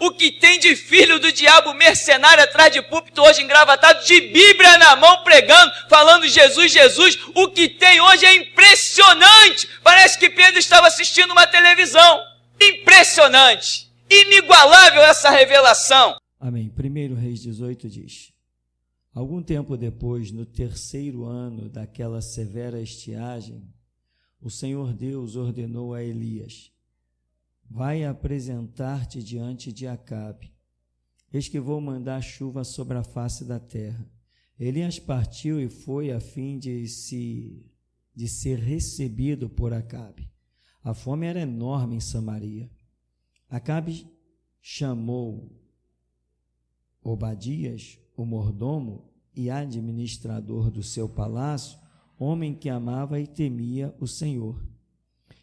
o que tem de filho do diabo mercenário atrás de púlpito hoje engravatado, de Bíblia na mão pregando, falando Jesus, Jesus, o que tem hoje é impressionante. Parece que Pedro estava assistindo uma televisão. Impressionante, inigualável essa revelação. Amém. 1 Reis 18 diz: algum tempo depois, no 3º ano daquela severa estiagem, o Senhor Deus ordenou a Elias: vai apresentar-te diante de Acabe. Eis que vou mandar chuva sobre a face da terra. Elias partiu e foi a fim de ser recebido por Acabe. A fome era enorme em Samaria. Acabe chamou Obadias, o mordomo e administrador do seu palácio, homem que amava e temia o Senhor.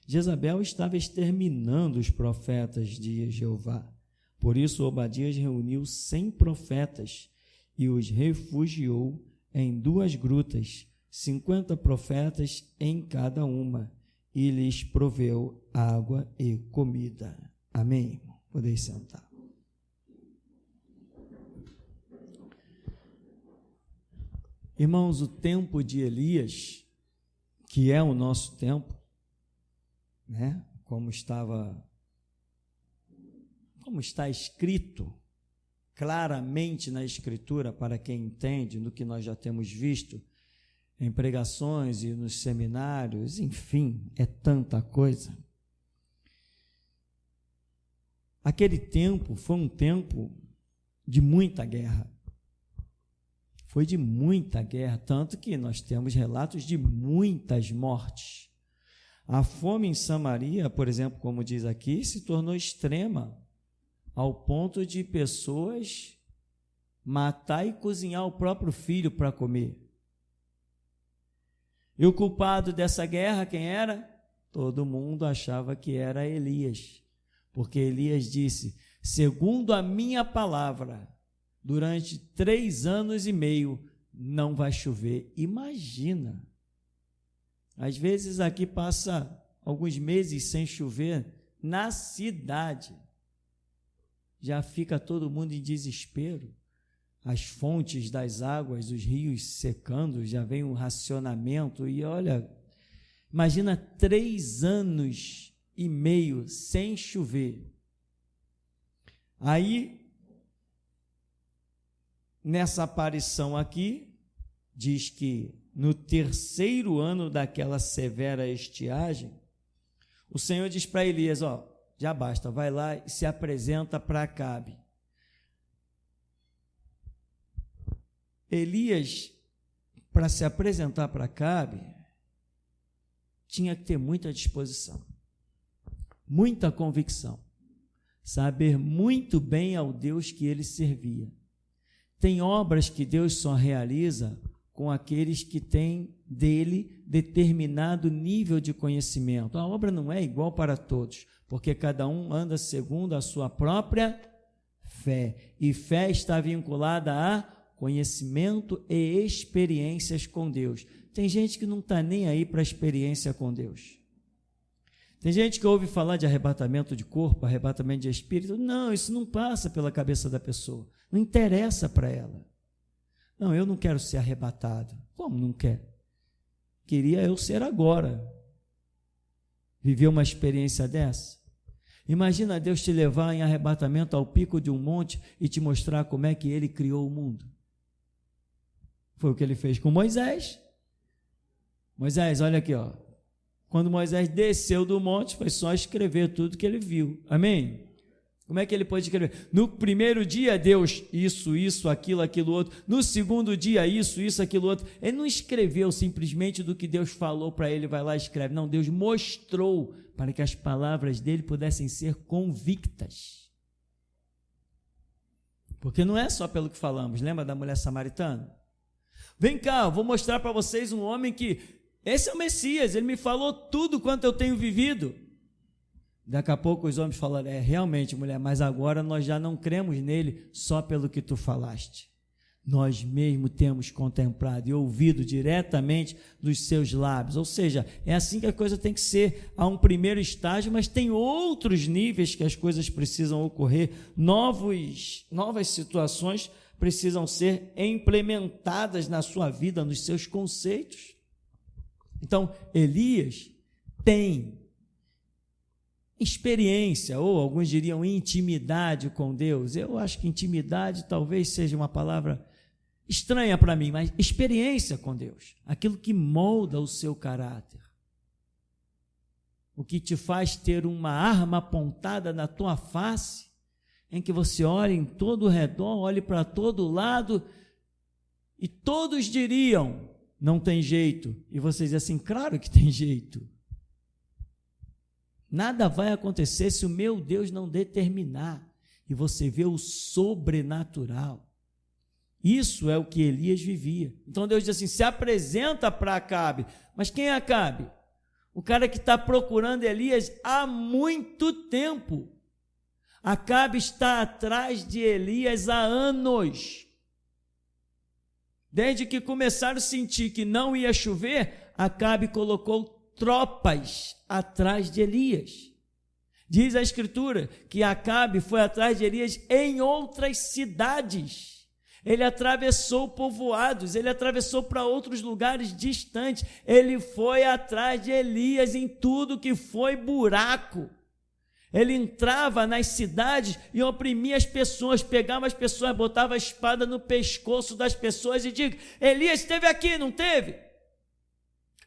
Jezabel estava exterminando os profetas de Jeová. Por isso Obadias reuniu 100 profetas e os refugiou em 2 grutas, 50 profetas em cada uma, e lhes proveu água e comida. Amém? Podeis sentar. Irmãos, o tempo de Elias, que é o nosso tempo, né? Como está escrito claramente na Escritura, para quem entende, no que nós já temos visto em pregações e nos seminários, enfim, é tanta coisa. Aquele tempo foi um tempo de muita guerra. Foi de muita guerra, tanto que nós temos relatos de muitas mortes. A fome em Samaria, por exemplo, como diz aqui, se tornou extrema, ao ponto de pessoas matar e cozinhar o próprio filho para comer. E o culpado dessa guerra, quem era? Todo mundo achava que era Elias, porque Elias disse: segundo a minha palavra, durante 3 anos e meio não vai chover. Imagina, às vezes aqui passa alguns meses sem chover na cidade, já fica todo mundo em desespero, as fontes das águas, os rios secando, já vem um racionamento, e olha, imagina 3 anos e meio sem chover. Aí, nessa aparição aqui, diz que no 3º ano daquela severa estiagem, o Senhor diz para Elias: ó, já basta, vai lá e se apresenta para Acabe. Elias, para se apresentar para Acabe, tinha que ter muita disposição, muita convicção, saber muito bem ao Deus que ele servia. Tem obras que Deus só realiza com aqueles que têm dele determinado nível de conhecimento. A obra não é igual para todos, porque cada um anda segundo a sua própria fé, e fé está vinculada a conhecimento e experiências com Deus. Tem gente que não está nem aí para a experiência com Deus. Tem gente que ouve falar de arrebatamento de corpo, arrebatamento de espírito. Não, isso não passa pela cabeça da pessoa, não interessa para ela. Não, eu não quero ser arrebatado. Como não quer? Queria eu ser agora. Viver uma experiência dessa? Imagina Deus te levar em arrebatamento ao pico de um monte e te mostrar como é que ele criou o mundo. Foi o que ele fez com Moisés. Moisés, olha aqui, ó. Quando Moisés desceu do monte, foi só escrever tudo que ele viu. Amém? Como é que ele pôde escrever? No primeiro dia, Deus, isso, aquilo outro. No segundo dia, isso, aquilo outro. Ele não escreveu simplesmente do que Deus falou para ele, vai lá e escreve. Não, Deus mostrou para que as palavras dele pudessem ser convictas. Porque não é só pelo que falamos. Lembra da mulher samaritana? Vem cá, eu vou mostrar para vocês um homem que, esse é o Messias, ele me falou tudo quanto eu tenho vivido. Daqui a pouco os homens falaram: realmente, mulher, mas agora nós já não cremos nele só pelo que tu falaste. nós mesmos temos contemplado e ouvido diretamente dos seus lábios. Ou seja, é assim que a coisa tem que ser. Há um primeiro estágio, mas tem outros níveis que as coisas precisam ocorrer. Novas situações precisam ser implementadas na sua vida, nos seus conceitos. Então, Elias tem experiência, ou alguns diriam intimidade com Deus. Eu acho que intimidade talvez seja uma palavra estranha para mim, mas experiência com Deus, aquilo que molda o seu caráter, o que te faz ter uma arma apontada na tua face, em que você olha em todo o redor, olhe para todo lado, e todos diriam, não tem jeito, e você diz assim, claro que tem jeito. Nada vai acontecer se o meu Deus não determinar, e você vê o sobrenatural. Isso é o que Elias vivia. Então Deus diz assim, se apresenta para Acabe. Mas quem é Acabe? O cara que está procurando Elias há muito tempo. Acabe está atrás de Elias há anos. Desde que começaram a sentir que não ia chover, Acabe colocou tropas atrás de Elias. Diz a Escritura que Acabe foi atrás de Elias em outras cidades. Ele atravessou povoados, ele atravessou para outros lugares distantes, ele foi atrás de Elias em tudo que foi buraco. Ele entrava nas cidades e oprimia as pessoas, pegava as pessoas, botava a espada no pescoço das pessoas e diga, Elias esteve aqui, não teve?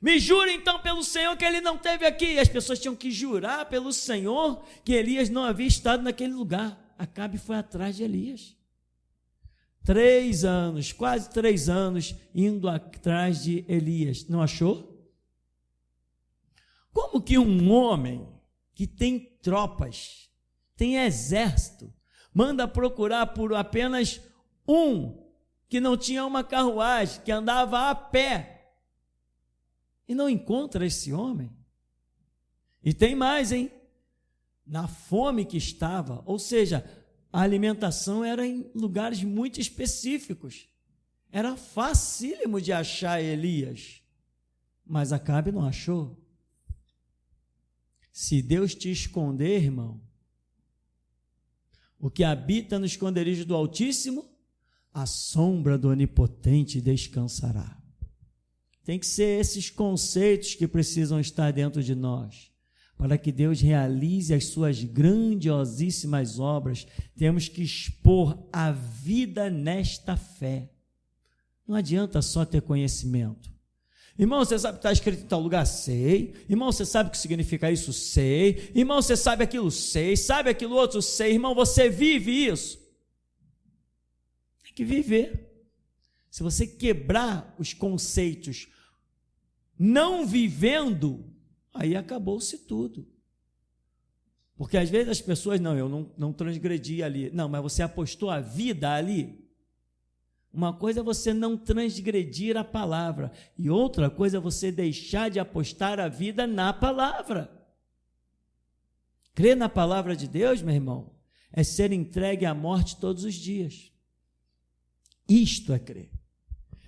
Me jure então pelo Senhor que ele não esteve aqui. E as pessoas tinham que jurar pelo Senhor que Elias não havia estado naquele lugar. Acabe foi atrás de Elias. 3 anos, quase 3 anos, indo atrás de Elias. Não achou? Como que um homem que tem tropas, tem exército, manda procurar por apenas um que não tinha uma carruagem, que andava a pé, e não encontra esse homem? E tem mais, hein? Na fome que estava, ou seja, a alimentação era em lugares muito específicos. Era facílimo de achar Elias, mas Acabe não achou. Se Deus te esconder, irmão, o que habita no esconderijo do Altíssimo, a sombra do Onipotente descansará. Tem que ser esses conceitos que precisam estar dentro de nós. Para que Deus realize as suas grandiosíssimas obras, temos que expor a vida nesta fé. Não adianta só ter conhecimento. Irmão, você sabe que está escrito em tal lugar? Sei. Irmão, você sabe o que significa isso? Sei. Irmão, você sabe aquilo? Sei. Sabe aquilo outro? Sei. Irmão, você vive isso? Tem que viver. Se você quebrar os conceitos não vivendo, aí acabou-se tudo. Porque às vezes as pessoas, eu não transgredi ali. Não, mas você apostou a vida ali. Uma coisa é você não transgredir a palavra, e outra coisa é você deixar de apostar a vida na palavra. Crer na palavra de Deus, meu irmão, é ser entregue à morte todos os dias. Isto é crer.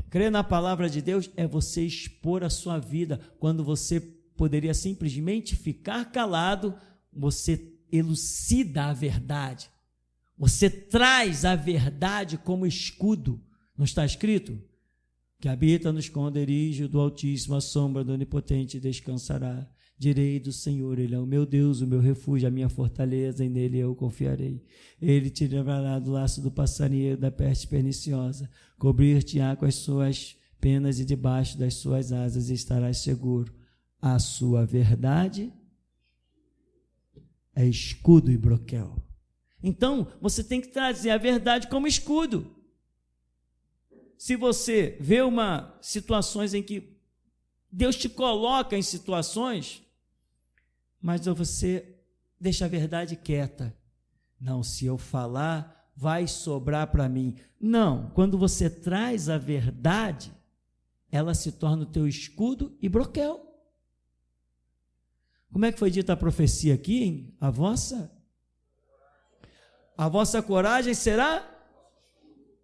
Crer na palavra de Deus é você expor a sua vida. Quando você poderia simplesmente ficar calado, você elucida a verdade. Você traz a verdade como escudo. Não está escrito? Que habita no esconderijo do Altíssimo, a sombra do Onipotente descansará. Direi do Senhor, Ele é o meu Deus, o meu refúgio, a minha fortaleza, e nele eu confiarei. Ele te livrará do laço do passarinheiro, da peste perniciosa. Cobrir-te-á com as suas penas e debaixo das suas asas estarás seguro. A sua verdade é escudo e broquel. Então, você tem que trazer a verdade como escudo. Se você vê situações em que Deus te coloca em situações, mas você deixa a verdade quieta. Não, se eu falar, vai sobrar para mim. Não, quando você traz a verdade, ela se torna o teu escudo e broquel. Como é que foi dita a profecia aqui, hein? A vossa coragem será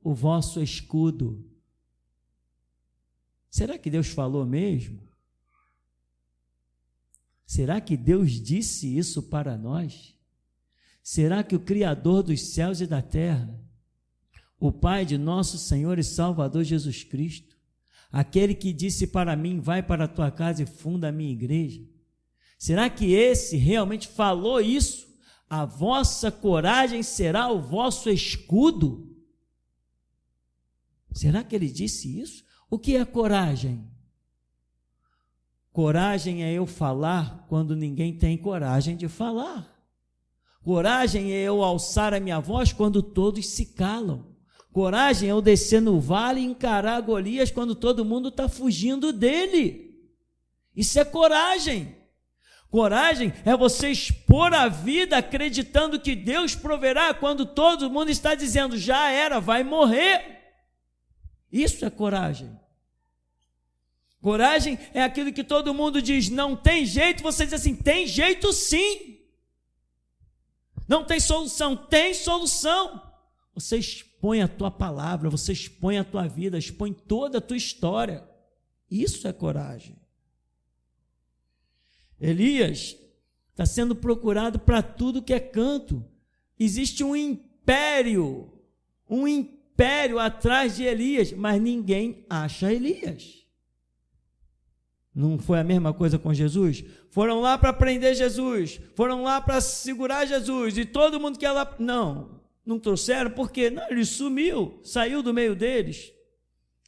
o vosso escudo. Será que Deus falou mesmo? Será que Deus disse isso para nós? Será que o Criador dos céus e da terra, o Pai de nosso Senhor e Salvador Jesus Cristo, aquele que disse para mim, vai para a tua casa e funda a minha igreja, será que esse realmente falou isso? A vossa coragem será o vosso escudo? Será que ele disse isso? O que é coragem? Coragem é eu falar quando ninguém tem coragem de falar. Coragem é eu alçar a minha voz quando todos se calam. Coragem é eu descer no vale e encarar Golias quando todo mundo está fugindo dele. Isso é coragem. Coragem é você expor a vida acreditando que Deus proverá quando todo mundo está dizendo, já era, vai morrer. Isso é coragem. Coragem é aquilo que todo mundo diz, não tem jeito, você diz assim, tem jeito sim. Não tem solução, tem solução. Você expõe a tua palavra, você expõe a tua vida, expõe toda a tua história. Isso é coragem. Elias está sendo procurado para tudo que é canto. Existe um império atrás de Elias, mas ninguém acha Elias. Não foi a mesma coisa com Jesus? Foram lá para prender Jesus, foram lá para segurar Jesus, e todo mundo quer lá... Não trouxeram, porque não, ele sumiu, saiu do meio deles.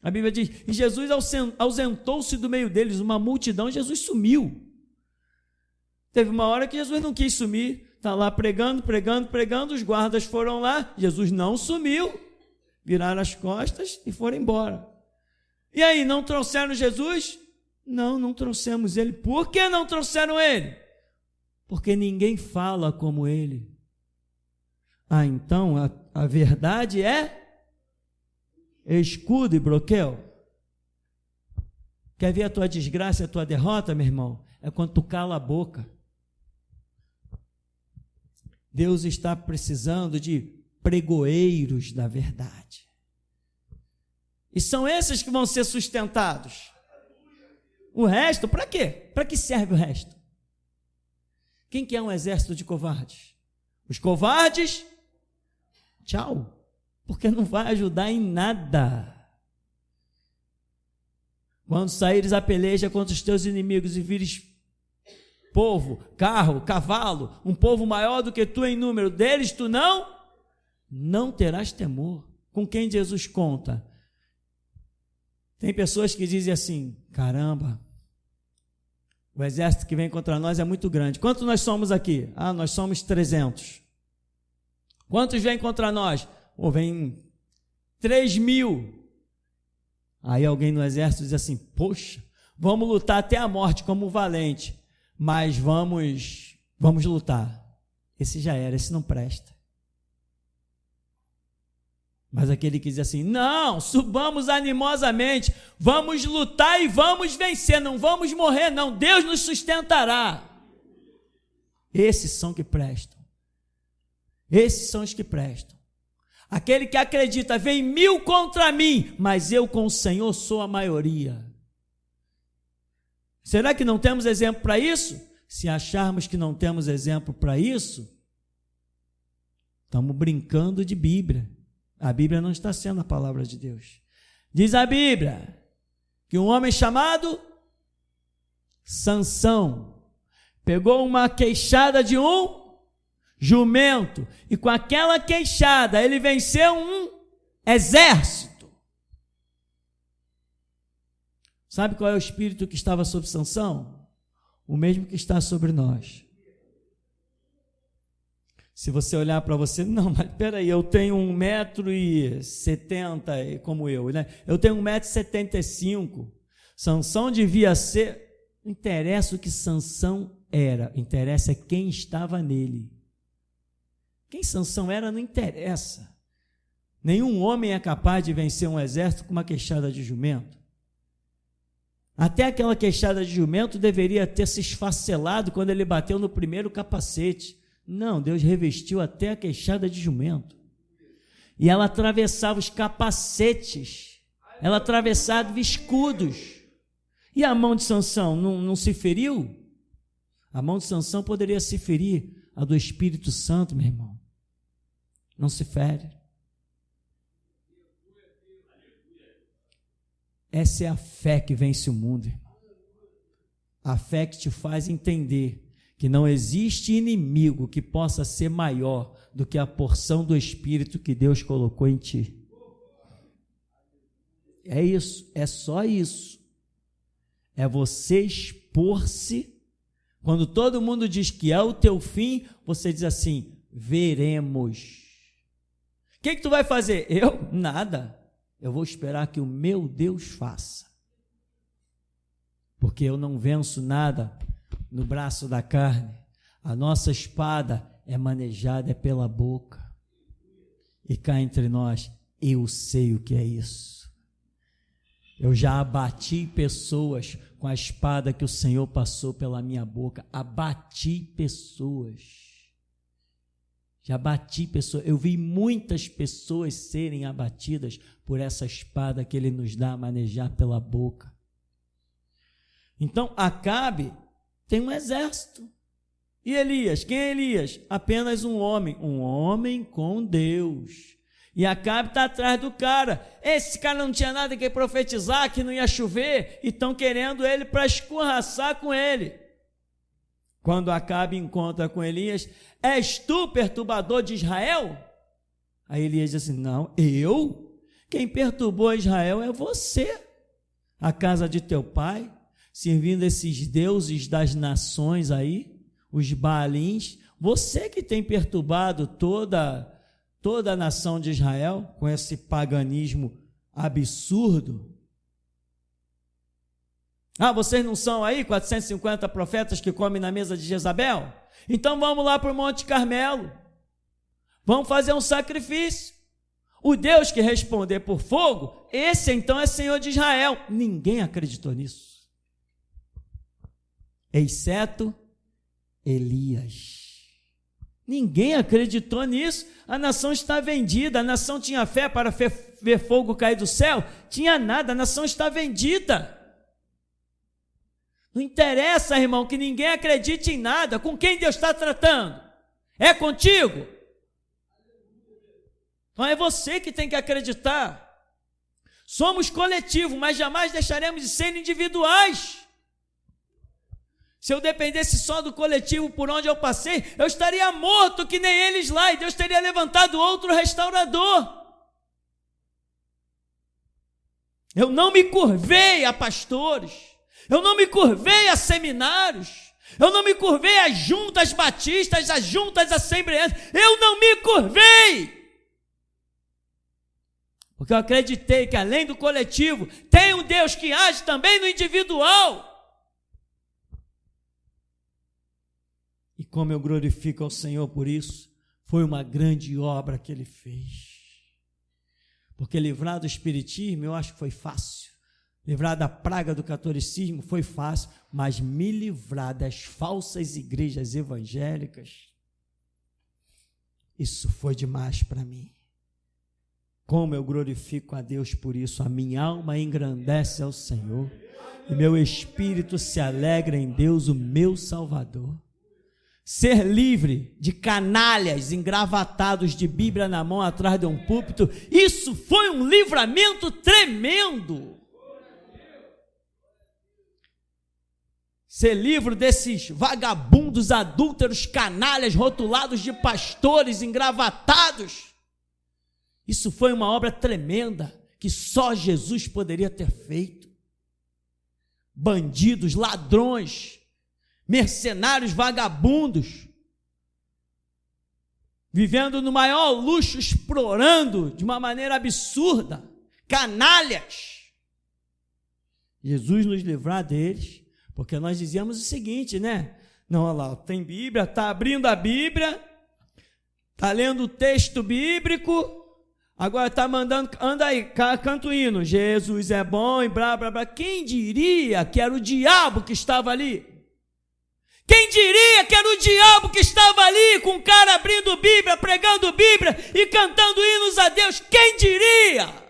A Bíblia diz, e Jesus ausentou-se do meio deles, uma multidão, Jesus sumiu. Teve uma hora que Jesus não quis sumir, está lá pregando, os guardas foram lá, Jesus não sumiu, viraram as costas e foram embora. E aí, não trouxeram Jesus? Não trouxemos ele. Por que não trouxeram ele? Porque ninguém fala como ele. Então a verdade é escudo e broquel. Quer ver a tua desgraça e a tua derrota, meu irmão? É quando tu cala a boca. Deus está precisando de pregoeiros da verdade. E são esses que vão ser sustentados. O resto, para quê? Para que serve o resto? Quem que é um exército de covardes? Os covardes, tchau, porque não vai ajudar em nada. Quando saíres a peleja contra os teus inimigos e vires povo, carro, cavalo, um povo maior do que tu em número, deles tu não terás temor. Com quem Jesus conta? Tem pessoas que dizem assim, caramba, o exército que vem contra nós é muito grande. Quantos nós somos aqui? Nós somos 300. Quantos vêm contra nós? Vem 3.000. Aí alguém no exército diz assim, poxa, vamos lutar até a morte como valente, mas vamos lutar. Esse já era, esse não presta. Mas aquele que diz assim, não, subamos animosamente, vamos lutar e vamos vencer, não vamos morrer não, Deus nos sustentará. Esses são que prestam. Esses são os que prestam. Aquele que acredita, vem 1000 contra mim, mas eu com o Senhor sou a maioria. Será que não temos exemplo para isso? Se acharmos que não temos exemplo para isso, estamos brincando de Bíblia. A Bíblia não está sendo a palavra de Deus. Diz a Bíblia que um homem chamado Sansão pegou uma queixada de um jumento e com aquela queixada ele venceu um exército. Sabe qual é o espírito que estava sobre Sansão? O mesmo que está sobre nós. Se você olhar para você, não, mas peraí, eu tenho 1,70 m como eu, né? Eu tenho 1,75 m. Sansão devia ser... Não interessa o que Sansão era, interessa é quem estava nele. Quem Sansão era não interessa. Nenhum homem é capaz de vencer um exército com uma queixada de jumento. Até aquela queixada de jumento deveria ter se esfacelado quando ele bateu no primeiro capacete. Não, Deus revestiu até a queixada de jumento. E ela atravessava os capacetes, ela atravessava escudos. E a mão de Sansão não se feriu? A mão de Sansão poderia se ferir, a do Espírito Santo, meu irmão. Não se fere. Essa é a fé que vence o mundo, irmão. A fé que te faz entender que não existe inimigo que possa ser maior do que a porção do Espírito que Deus colocou em ti. É isso, é só isso. É você expor-se. Quando todo mundo diz que é o teu fim, você diz assim: veremos. O que tu vai fazer? Eu? Nada. Eu vou esperar que o meu Deus faça. Porque eu não venço nada no braço da carne. A nossa espada é manejada pela boca. E cá entre nós, eu sei o que é isso. Eu já abati pessoas com a espada que o Senhor passou pela minha boca. Abati pessoas. Já abati pessoas. Eu vi muitas pessoas serem abatidas por essa espada que Ele nos dá a manejar pela boca. Então, Acabe tem um exército. E Elias? Quem é Elias? Apenas um homem com Deus. E Acabe está atrás do cara. Esse cara não tinha nada que profetizar, que não ia chover, e estão querendo ele para escorraçar com ele. Quando Acabe encontra com Elias: és tu perturbador de Israel? Aí Elias diz assim: não, eu? Quem perturbou Israel é você, a casa de teu pai, servindo esses deuses das nações aí, os Baalins. Você que tem perturbado toda a nação de Israel com esse paganismo absurdo. Ah, vocês não são aí 450 profetas que comem na mesa de Jezabel? Então vamos lá para o Monte Carmelo, vamos fazer um sacrifício. O Deus que responder por fogo, esse então é Senhor de Israel. Ninguém acreditou nisso, exceto Elias. Ninguém acreditou nisso. A nação está vendida. A nação tinha fé para ver fogo cair do céu? Tinha nada, a nação está vendida. Não interessa, irmão, que ninguém acredite em nada. Com quem Deus está tratando? É contigo? Então é você que tem que acreditar. Somos coletivo, mas jamais deixaremos de ser individuais. Se eu dependesse só do coletivo por onde eu passei, eu estaria morto que nem eles lá, e Deus teria levantado outro restaurador. Eu não me curvei a pastores, eu não me curvei a seminários, eu não me curvei às juntas batistas, às juntas assembleias, eu não me curvei. Porque eu acreditei que além do coletivo, tem um Deus que age também no individual. E como eu glorifico ao Senhor por isso, foi uma grande obra que Ele fez. Porque livrar do espiritismo, eu acho que foi fácil. Livrar da praga do catolicismo foi fácil, mas me livrar das falsas igrejas evangélicas, isso foi demais para mim. Como eu glorifico a Deus por isso. A minha alma engrandece ao Senhor, e meu espírito se alegra em Deus, o meu Salvador. Ser livre de canalhas engravatados de Bíblia na mão atrás de um púlpito, isso foi um livramento tremendo. Ser livre desses vagabundos, adúlteros, canalhas, rotulados de pastores engravatados, isso foi uma obra tremenda que só Jesus poderia ter feito. Bandidos, ladrões, mercenários, vagabundos, vivendo no maior luxo, explorando de uma maneira absurda, canalhas. Jesus nos livrar deles, porque nós dizíamos o seguinte, né? Não, olha lá, tem Bíblia, está abrindo a Bíblia, está lendo o texto bíblico, agora está mandando, anda aí, canta o hino, Jesus é bom e blá, blá, blá. Quem diria que era o diabo que estava ali? Quem diria que era o diabo que estava ali com o cara abrindo Bíblia, pregando Bíblia e cantando hinos a Deus? Quem diria?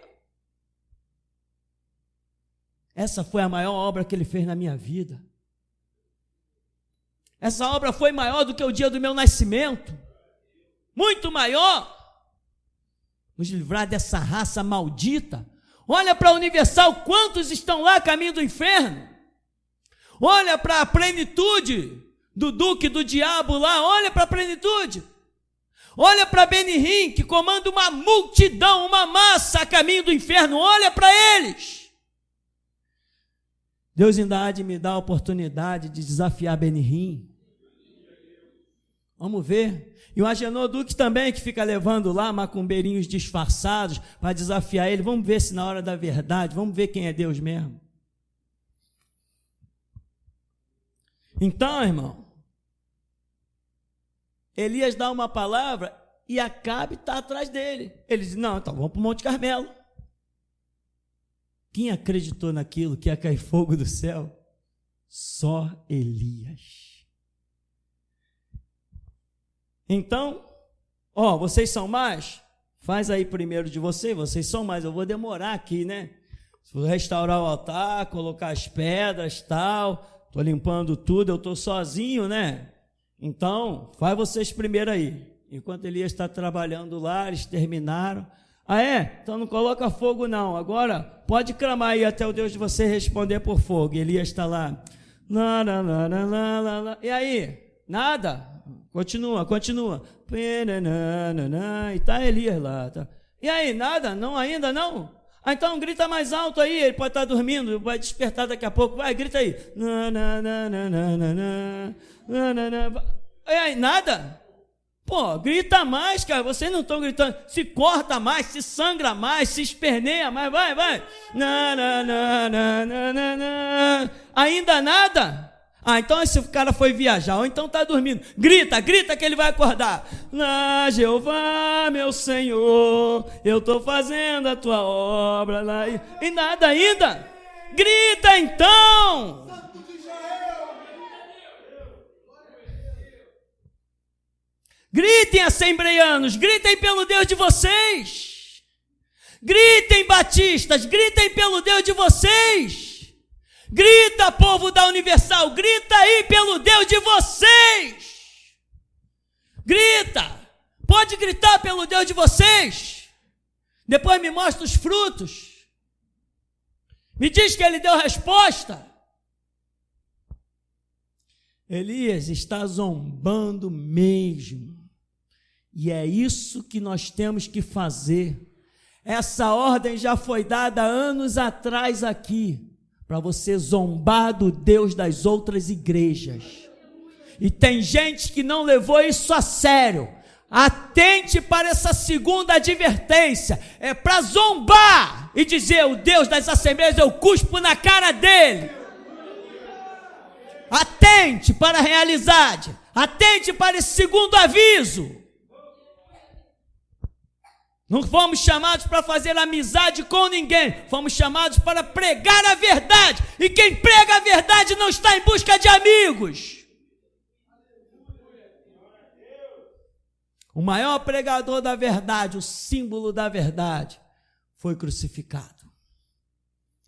Essa foi a maior obra que ele fez na minha vida. Essa obra foi maior do que o dia do meu nascimento. Muito maior. Nos livrar dessa raça maldita. Olha para a Universal, quantos estão lá a caminho do inferno? Olha para a plenitude do duque do diabo lá, olha para a plenitude. Olha para Benihim, que comanda uma multidão, uma massa a caminho do inferno, olha para eles. Deus ainda há de me dar a oportunidade de desafiar Benihim. Vamos ver. E o Agenor Duque também, que fica levando lá macumbeirinhos disfarçados para desafiar ele. Vamos ver se na hora da verdade, vamos ver quem é Deus mesmo. Então, irmão, Elias dá uma palavra e Acabe está atrás dele. Ele diz, não, então vamos para o Monte Carmelo. Quem acreditou naquilo que ia cair fogo do céu? Só Elias. Então, vocês são mais? Faz aí primeiro de vocês são mais, eu vou demorar aqui, né? Vou restaurar o altar, colocar as pedras, tal, estou limpando tudo, eu estou sozinho, né? Então, faz vocês primeiro aí. Enquanto Elias está trabalhando lá, eles terminaram. Ah, é? Então não coloca fogo não, agora pode clamar aí até o Deus de você responder por fogo. E Elias está lá. E aí? Nada? Continua. E está Elias lá. Tá. E aí, nada? Não, ainda não? Ah, então grita mais alto aí, ele pode estar dormindo, vai despertar daqui a pouco. Vai, grita aí. E aí, nada? Pô, grita mais, cara, vocês não estão gritando. Se corta mais, se sangra mais, se esperneia mais, vai. Ainda nada? Ah, então esse cara foi viajar, ou então está dormindo. Grita que ele vai acordar. Jeová, meu Senhor, eu estou fazendo a tua obra lá. E nada ainda? Grita então! Gritem, assembleianos, gritem pelo Deus de vocês. Gritem, batistas, gritem pelo Deus de vocês. Grita, povo da Universal, grita aí pelo Deus de vocês. Grita, pode gritar pelo Deus de vocês. Depois me mostra os frutos. Me diz que ele deu resposta. Elias está zombando mesmo. E é isso que nós temos que fazer. Essa ordem já foi dada anos atrás aqui, para você zombar do Deus das outras igrejas. E tem gente que não levou isso a sério. Atente para essa segunda advertência. É para zombar e dizer, o Deus das assembleias, eu cuspo na cara dele. Atente para a realidade. Atente para esse segundo aviso. Não fomos chamados para fazer amizade com ninguém. Fomos chamados para pregar a verdade. E quem prega a verdade não está em busca de amigos. O maior pregador da verdade, o símbolo da verdade, foi crucificado.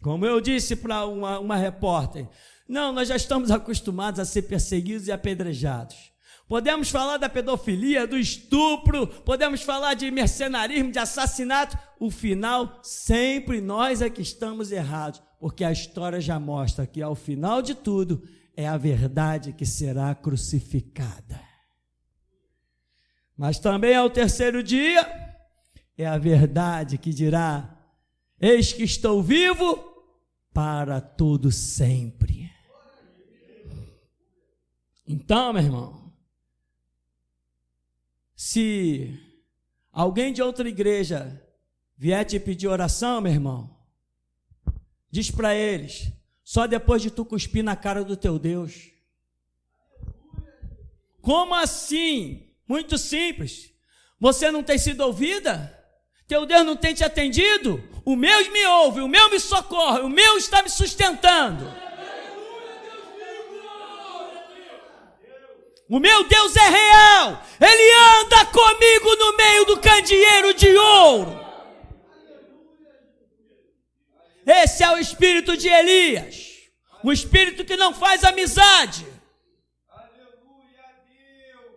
Como eu disse para uma repórter, não, nós já estamos acostumados a ser perseguidos e apedrejados. Podemos falar da pedofilia, do estupro, podemos falar de mercenarismo, de assassinato. O final, sempre nós é que estamos errados, porque a história já mostra que ao final de tudo é a verdade que será crucificada. Mas também ao terceiro dia é a verdade que dirá, eis que estou vivo para todo sempre. Então, meu irmão, se alguém de outra igreja vier te pedir oração, meu irmão, diz para eles, só depois de tu cuspir na cara do teu Deus. Como assim? Muito simples. Você não tem sido ouvida? Teu Deus não tem te atendido? O meu me ouve, o meu me socorre, o meu está me sustentando. O meu Deus é real. Ele anda comigo no meio do candeeiro de ouro. Esse é o espírito de Elias. O espírito que não faz amizade.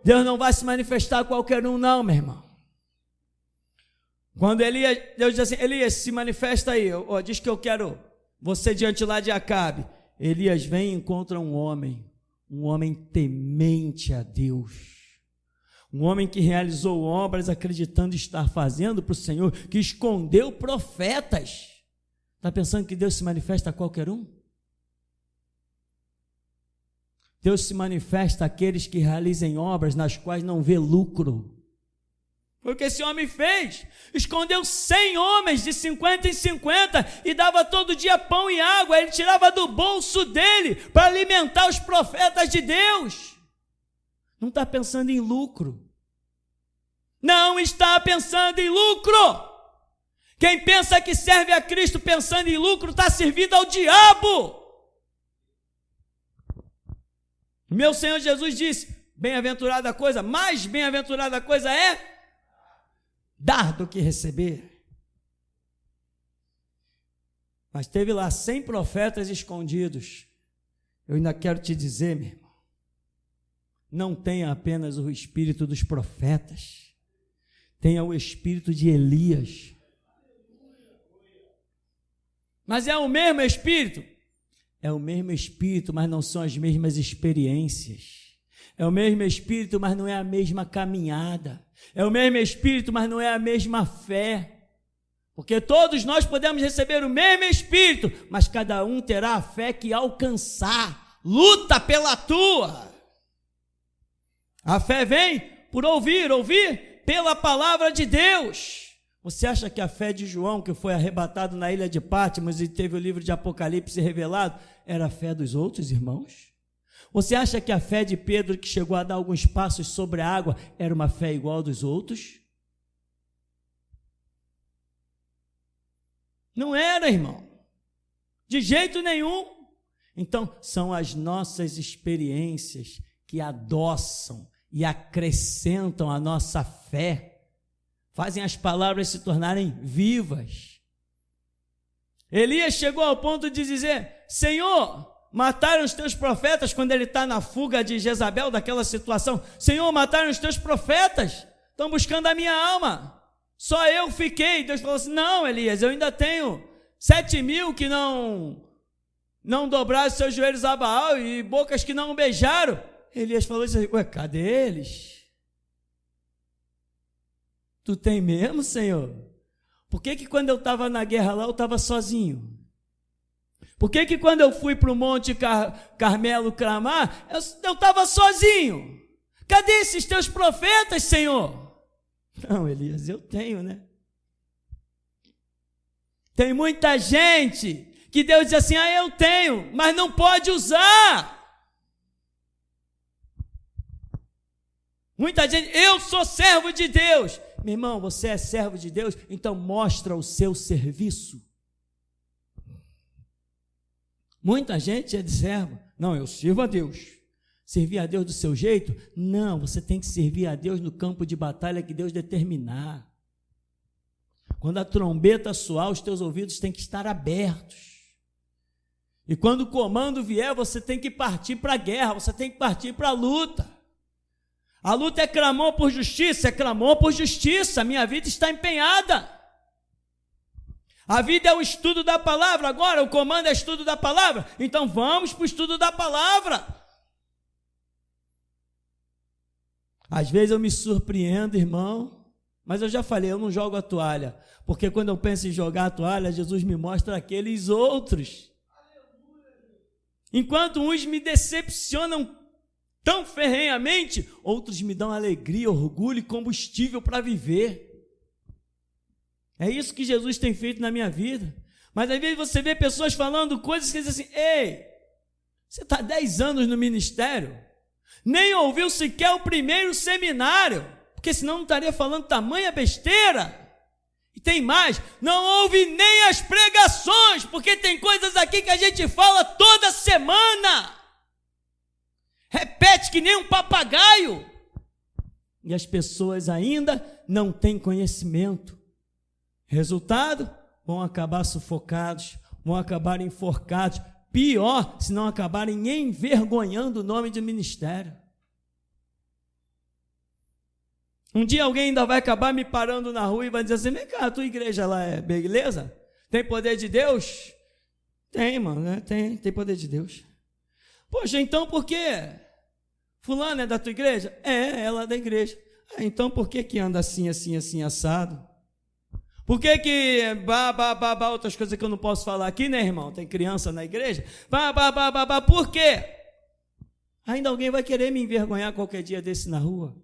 Deus não vai se manifestar a qualquer um, não, meu irmão. Quando Elias, Deus diz assim: Elias, se manifesta aí. Diz que eu quero você diante lá de Acabe. Elias vem e encontra um homem temente a Deus. Um homem que realizou obras acreditando estar fazendo para o Senhor, que escondeu profetas. Está pensando que Deus se manifesta a qualquer um? Deus se manifesta àqueles que realizem obras nas quais não vê lucro. Foi o que esse homem fez. Escondeu 100 homens de 50 em 50 e dava todo dia pão e água. Ele tirava do bolso dele para alimentar os profetas de Deus. Não está pensando em lucro. Não está pensando em lucro. Quem pensa que serve a Cristo pensando em lucro está servindo ao diabo. Meu Senhor Jesus disse: bem-aventurada coisa, mais bem-aventurada coisa é dar do que receber. Mas teve lá 100 profetas escondidos. Eu ainda quero te dizer, meu irmão, não tenha apenas o espírito dos profetas, tenha o espírito de Elias. Mas é o mesmo espírito? É o mesmo espírito, mas não são as mesmas experiências. É o mesmo espírito, mas não é a mesma caminhada. É o mesmo espírito, mas não é a mesma fé. Porque todos nós podemos receber o mesmo espírito, mas cada um terá a fé que alcançar. Luta pela tua. A fé vem por ouvir pela palavra de Deus. Você acha que a fé de João, que foi arrebatado na ilha de Patmos e teve o livro de Apocalipse revelado, era a fé dos outros irmãos? Você acha que a fé de Pedro, que chegou a dar alguns passos sobre a água, era uma fé igual dos outros? Não era, irmão. De jeito nenhum. Então, são as nossas experiências que adoçam e acrescentam a nossa fé. Fazem as palavras se tornarem vivas. Elias chegou ao ponto de dizer: Senhor, mataram os teus profetas, quando ele está na fuga de Jezabel, daquela situação. Senhor, mataram os teus profetas, estão buscando a minha alma, só eu fiquei. Deus falou assim: não, Elias, eu ainda tenho 7.000 que não dobraram seus joelhos a Baal e bocas que não beijaram. Elias falou assim: ué, cadê eles? Tu tem mesmo, Senhor? Por que quando eu estava na guerra lá, eu estava sozinho? Por que quando eu fui para o Monte Carmelo clamar, eu estava sozinho? Cadê esses teus profetas, Senhor? Não, Elias, eu tenho, né? Tem muita gente que Deus diz assim: eu tenho, mas não pode usar. Muita gente: eu sou servo de Deus. Meu irmão, você é servo de Deus, então mostra o seu serviço. Muita gente é de servo. Não, eu sirvo a Deus. Servir a Deus do seu jeito? Não, você tem que servir a Deus no campo de batalha que Deus determinar. Quando a trombeta soar, os teus ouvidos têm que estar abertos. E quando o comando vier, você tem que partir para a guerra, você tem que partir para a luta. A luta é clamor por justiça, a minha vida está empenhada. A vida é o estudo da palavra, agora o comando é estudo da palavra, então vamos para o estudo da palavra. Às vezes eu me surpreendo, irmão, mas eu já falei, eu não jogo a toalha, porque quando eu penso em jogar a toalha, Jesus me mostra aqueles outros. Enquanto uns me decepcionam tão ferrenhamente, outros me dão alegria, orgulho e combustível para viver. É isso que Jesus tem feito na minha vida. Mas às vezes você vê pessoas falando coisas que dizem assim: ei, você está 10 anos no ministério, nem ouviu sequer o primeiro seminário, porque senão não estaria falando tamanha besteira. E tem mais, não ouve nem as pregações, porque tem coisas aqui que a gente fala toda semana. repete que nem um papagaio. E as pessoas ainda não têm conhecimento. Resultado, vão acabar sufocados, vão acabar enforcados. Pior, se não acabarem envergonhando o nome de ministério. Um dia alguém ainda vai acabar me parando na rua e vai dizer assim: vem cá, a tua igreja lá é beleza? Tem poder de Deus? Tem, mano, né? Tem poder de Deus. Poxa, então por quê? Fulano é da tua igreja? É, ela é da igreja. Então por que anda assim, assado? Por que outras coisas que eu não posso falar aqui, né, irmão? Tem criança na igreja? Por quê? Ainda alguém vai querer me envergonhar qualquer dia desse na rua.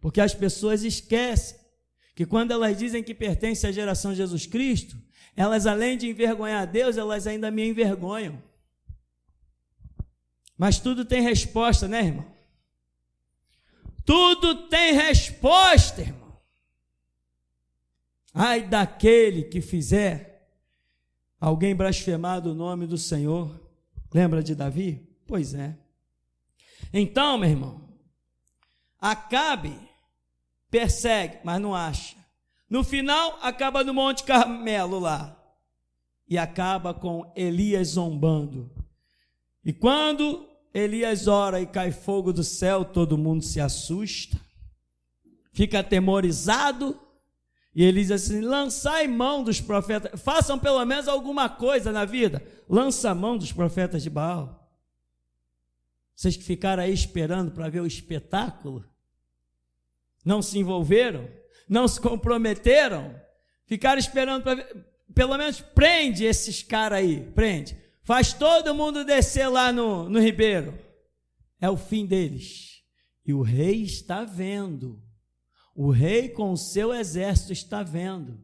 Porque as pessoas esquecem que quando elas dizem que pertencem à geração de Jesus Cristo, elas, além de envergonhar a Deus, elas ainda me envergonham. Mas tudo tem resposta, né, irmão? Tudo tem resposta, irmão. Ai daquele que fizer alguém blasfemar do nome do Senhor. Lembra de Davi? Pois é. Então, meu irmão, Acabe persegue, mas não acha. No final, acaba no Monte Carmelo lá. E acaba com Elias zombando. E quando Elias ora e cai fogo do céu, todo mundo se assusta, fica atemorizado, e ele diz assim: lançai mão dos profetas, façam pelo menos alguma coisa na vida, lança a mão dos profetas de Baal. Vocês que ficaram aí esperando para ver o espetáculo, não se envolveram, não se comprometeram, ficaram esperando para ver, pelo menos prende esses caras aí, prende, faz todo mundo descer lá no ribeiro, é o fim deles, e o rei está vendo, o rei com o seu exército está vendo.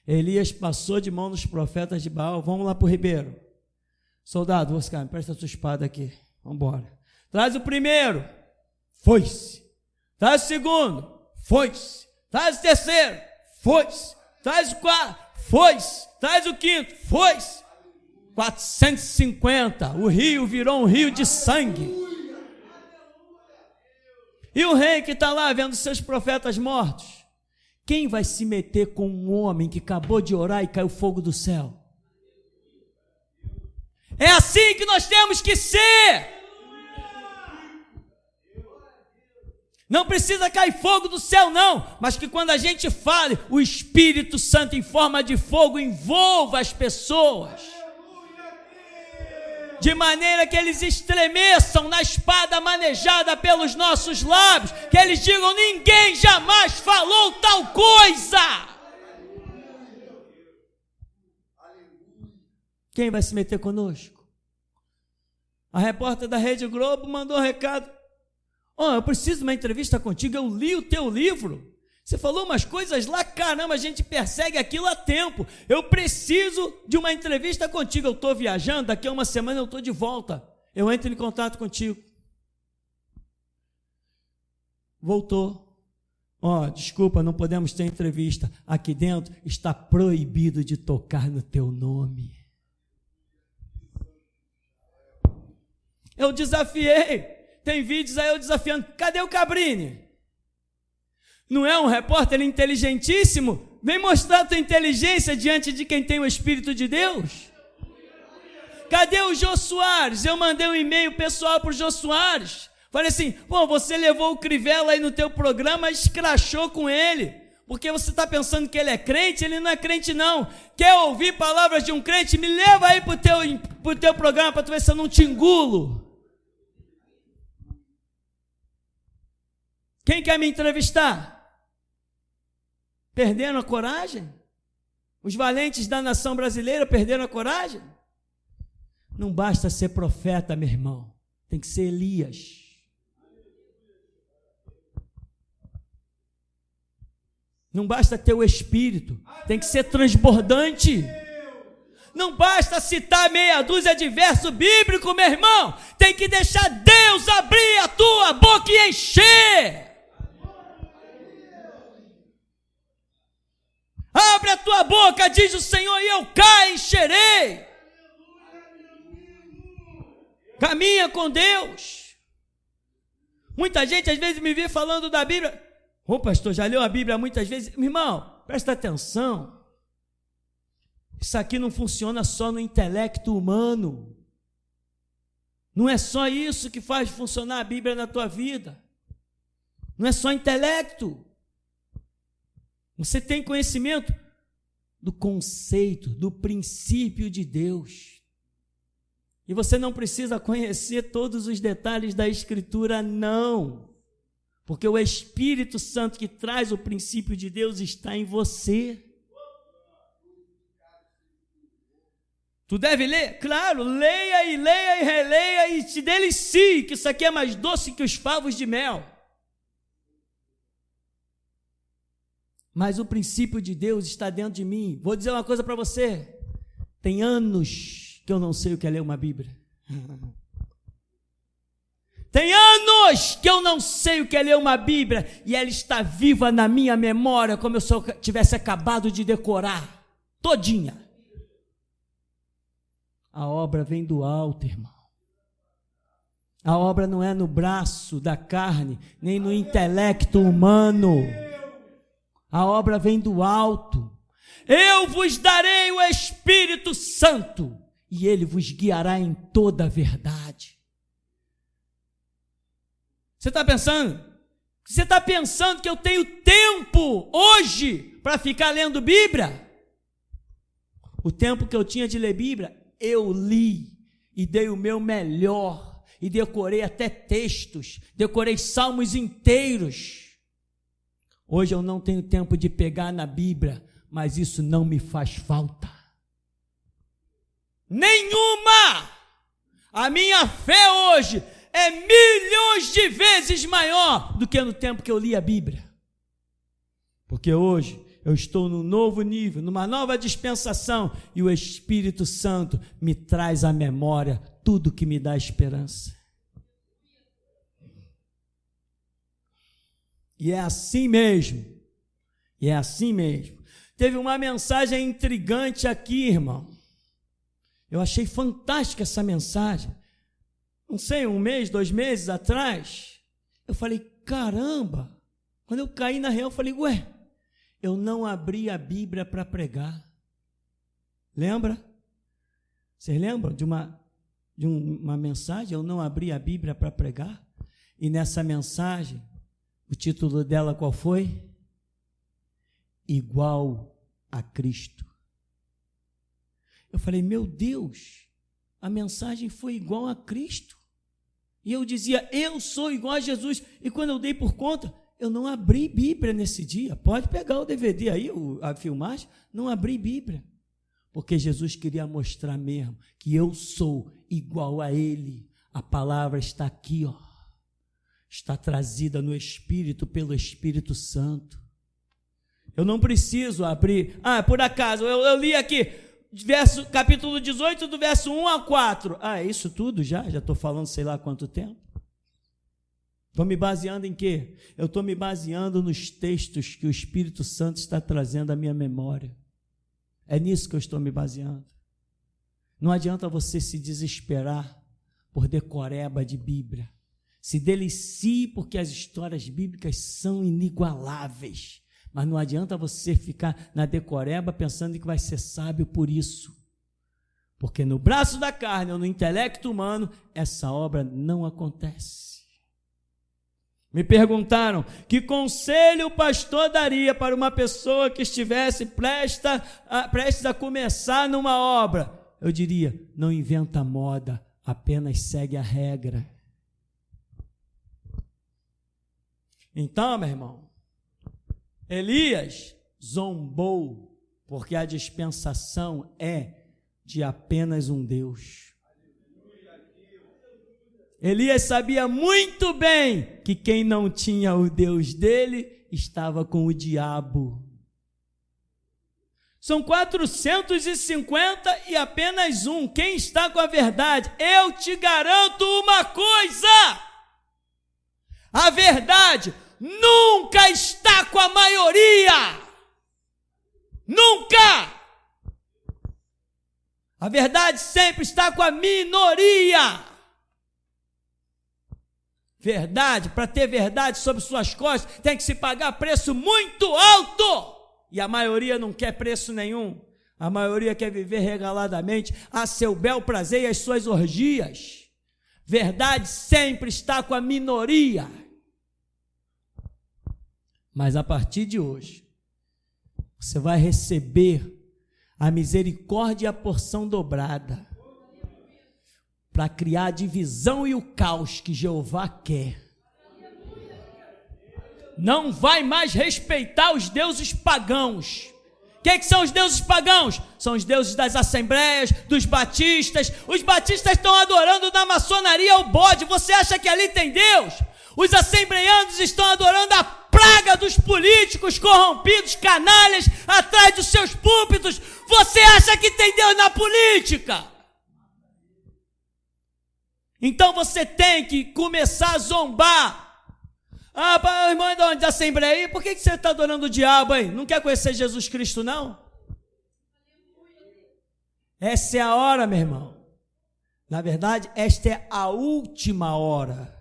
Elias passou de mão nos profetas de Baal. Vamos lá para o ribeiro. Soldado, Oscar, me presta a tua espada aqui, vamos embora. Traz o primeiro, foi-se. Traz o segundo, foi-se. Traz o terceiro, foi-se. Traz o quarto, foi-se. Traz o quinto, foi-se. 450, o rio virou um rio de sangue. E o rei que está lá vendo seus profetas mortos, quem vai se meter com um homem que acabou de orar e caiu fogo do céu? É assim que nós temos que ser. Não precisa cair fogo do céu, não, mas que quando a gente fale, o Espírito Santo em forma de fogo envolva as pessoas, de maneira que eles estremeçam na espada manejada pelos nossos lábios, que eles digam: ninguém jamais falou tal coisa. Quem vai se meter conosco? A repórter da Rede Globo mandou um recado: eu preciso de uma entrevista contigo, eu li o teu livro, você falou umas coisas lá, caramba, a gente persegue aquilo há tempo, eu preciso de uma entrevista contigo, eu estou viajando, daqui a uma semana eu estou de volta, eu entro em contato contigo. Voltou. Desculpa, não podemos ter entrevista, aqui dentro está proibido de tocar no teu nome. Eu desafiei. Tem vídeos aí eu desafiando: cadê o Cabrini? Não é um repórter inteligentíssimo? Vem mostrar a tua inteligência diante de quem tem o Espírito de Deus. Cadê o Jô Soares? Eu mandei um e-mail pessoal para o Jô Soares. Falei assim: você levou o Crivella aí no teu programa, escrachou com ele, porque você está pensando que ele é crente, ele não é crente não. Quer ouvir palavras de um crente? Me leva aí para o teu programa para tu ver se eu não te engulo. Quem quer me entrevistar? Perderam a coragem? Os valentes da nação brasileira perderam a coragem? Não basta ser profeta, meu irmão, tem que ser Elias. Não basta ter o Espírito, tem que ser transbordante. Não basta citar meia dúzia de verso bíblico, meu irmão, tem que deixar Deus abrir a tua boca e encher. Abre a tua boca, diz o Senhor, e eu cá encherei. Caminha com Deus. Muita gente às vezes me vê falando da Bíblia. Ô pastor, já leu a Bíblia muitas vezes? Meu irmão, presta atenção. Isso aqui não funciona só no intelecto humano. Não é só isso que faz funcionar a Bíblia na tua vida. Não é só intelecto. Você tem conhecimento do conceito, do princípio de Deus. E você não precisa conhecer todos os detalhes da Escritura, não. Porque o Espírito Santo que traz o princípio de Deus está em você. Tu deve ler? Claro, leia e releia e te delicie, que isso aqui é mais doce que os favos de mel. Mas o princípio de Deus está dentro de mim. Vou dizer uma coisa para você. Tem anos que eu não sei o que é ler uma Bíblia. Tem anos que eu não sei o que é ler uma Bíblia e ela está viva na minha memória como se eu tivesse acabado de decorar, todinha. A obra vem do alto, irmão. A obra não é no braço da carne, nem no intelecto humano. A obra vem do alto. Eu vos darei o Espírito Santo e ele vos guiará em toda a verdade. Você está pensando? Você está pensando que eu tenho tempo hoje para ficar lendo Bíblia? O tempo que eu tinha de ler Bíblia, eu li e dei o meu melhor e decorei até textos, decorei salmos inteiros. Hoje eu não tenho tempo de pegar na Bíblia, mas isso não me faz falta. Nenhuma! A minha fé hoje é milhões de vezes maior do que no tempo que eu li a Bíblia. Porque hoje eu estou num novo nível, numa nova dispensação, e o Espírito Santo me traz à memória tudo que me dá esperança. E é assim mesmo. E é assim mesmo. Teve uma mensagem intrigante aqui, irmão. Eu achei fantástica essa mensagem. Não sei, 1 mês, 2 meses atrás, eu falei, caramba. Quando eu caí na real, eu falei, ué, eu não abri a Bíblia para pregar. Lembra? Vocês lembram de uma mensagem? Eu não abri a Bíblia para pregar. E nessa mensagem, o título dela qual foi? Igual a Cristo. Eu falei, meu Deus, a mensagem foi igual a Cristo. E eu dizia, eu sou igual a Jesus. E quando eu dei por conta, eu não abri Bíblia nesse dia. Pode pegar o DVD aí, a filmagem. Não abri Bíblia. Porque Jesus queria mostrar mesmo que eu sou igual a Ele. A palavra está aqui, ó. Está trazida no Espírito, pelo Espírito Santo. Eu não preciso abrir. Por acaso, eu li aqui, capítulo 18, do verso 1 a 4. É isso tudo já? Já estou falando sei lá quanto tempo. Estou me baseando em quê? Eu estou me baseando nos textos que o Espírito Santo está trazendo à minha memória. É nisso que eu estou me baseando. Não adianta você se desesperar por decoreba de Bíblia. Se delicie porque as histórias bíblicas são inigualáveis. Mas não adianta você ficar na decoreba pensando que vai ser sábio por isso. Porque no braço da carne ou no intelecto humano, essa obra não acontece. Me perguntaram, que conselho o pastor daria para uma pessoa que estivesse prestes a começar numa obra? Eu diria, não inventa moda, apenas segue a regra. Então, meu irmão, Elias zombou, porque a dispensação é de apenas um Deus. Elias sabia muito bem que quem não tinha o Deus dele estava com o diabo. São 450 e apenas um. Quem está com a verdade? Eu te garanto uma coisa: a verdade nunca está com a maioria. Nunca! A verdade sempre está com a minoria. verdade, para ter verdade sobre suas costas, tem que se pagar preço muito alto. E a maioria não quer preço nenhum. A maioria quer viver regaladamente a seu bel prazer e as suas orgias. Verdade sempre está com a minoria. Mas a partir de hoje, você vai receber a misericórdia e a porção dobrada para criar a divisão e o caos que Jeová quer. Não vai mais respeitar os deuses pagãos. O que são os deuses pagãos? São os deuses das assembleias, dos batistas. Os batistas estão adorando na maçonaria o bode. Você acha que ali tem Deus? Os assembleianos estão adorando a praga dos políticos corrompidos, canalhas, atrás dos seus púlpitos. Você acha que tem Deus na política? Então você tem que começar a zombar. Ah, irmão, de onde? Da Assembleia aí? Por que você está adorando o diabo aí? Não quer conhecer Jesus Cristo, não? Essa é a hora, meu irmão. Na verdade, esta é a última hora.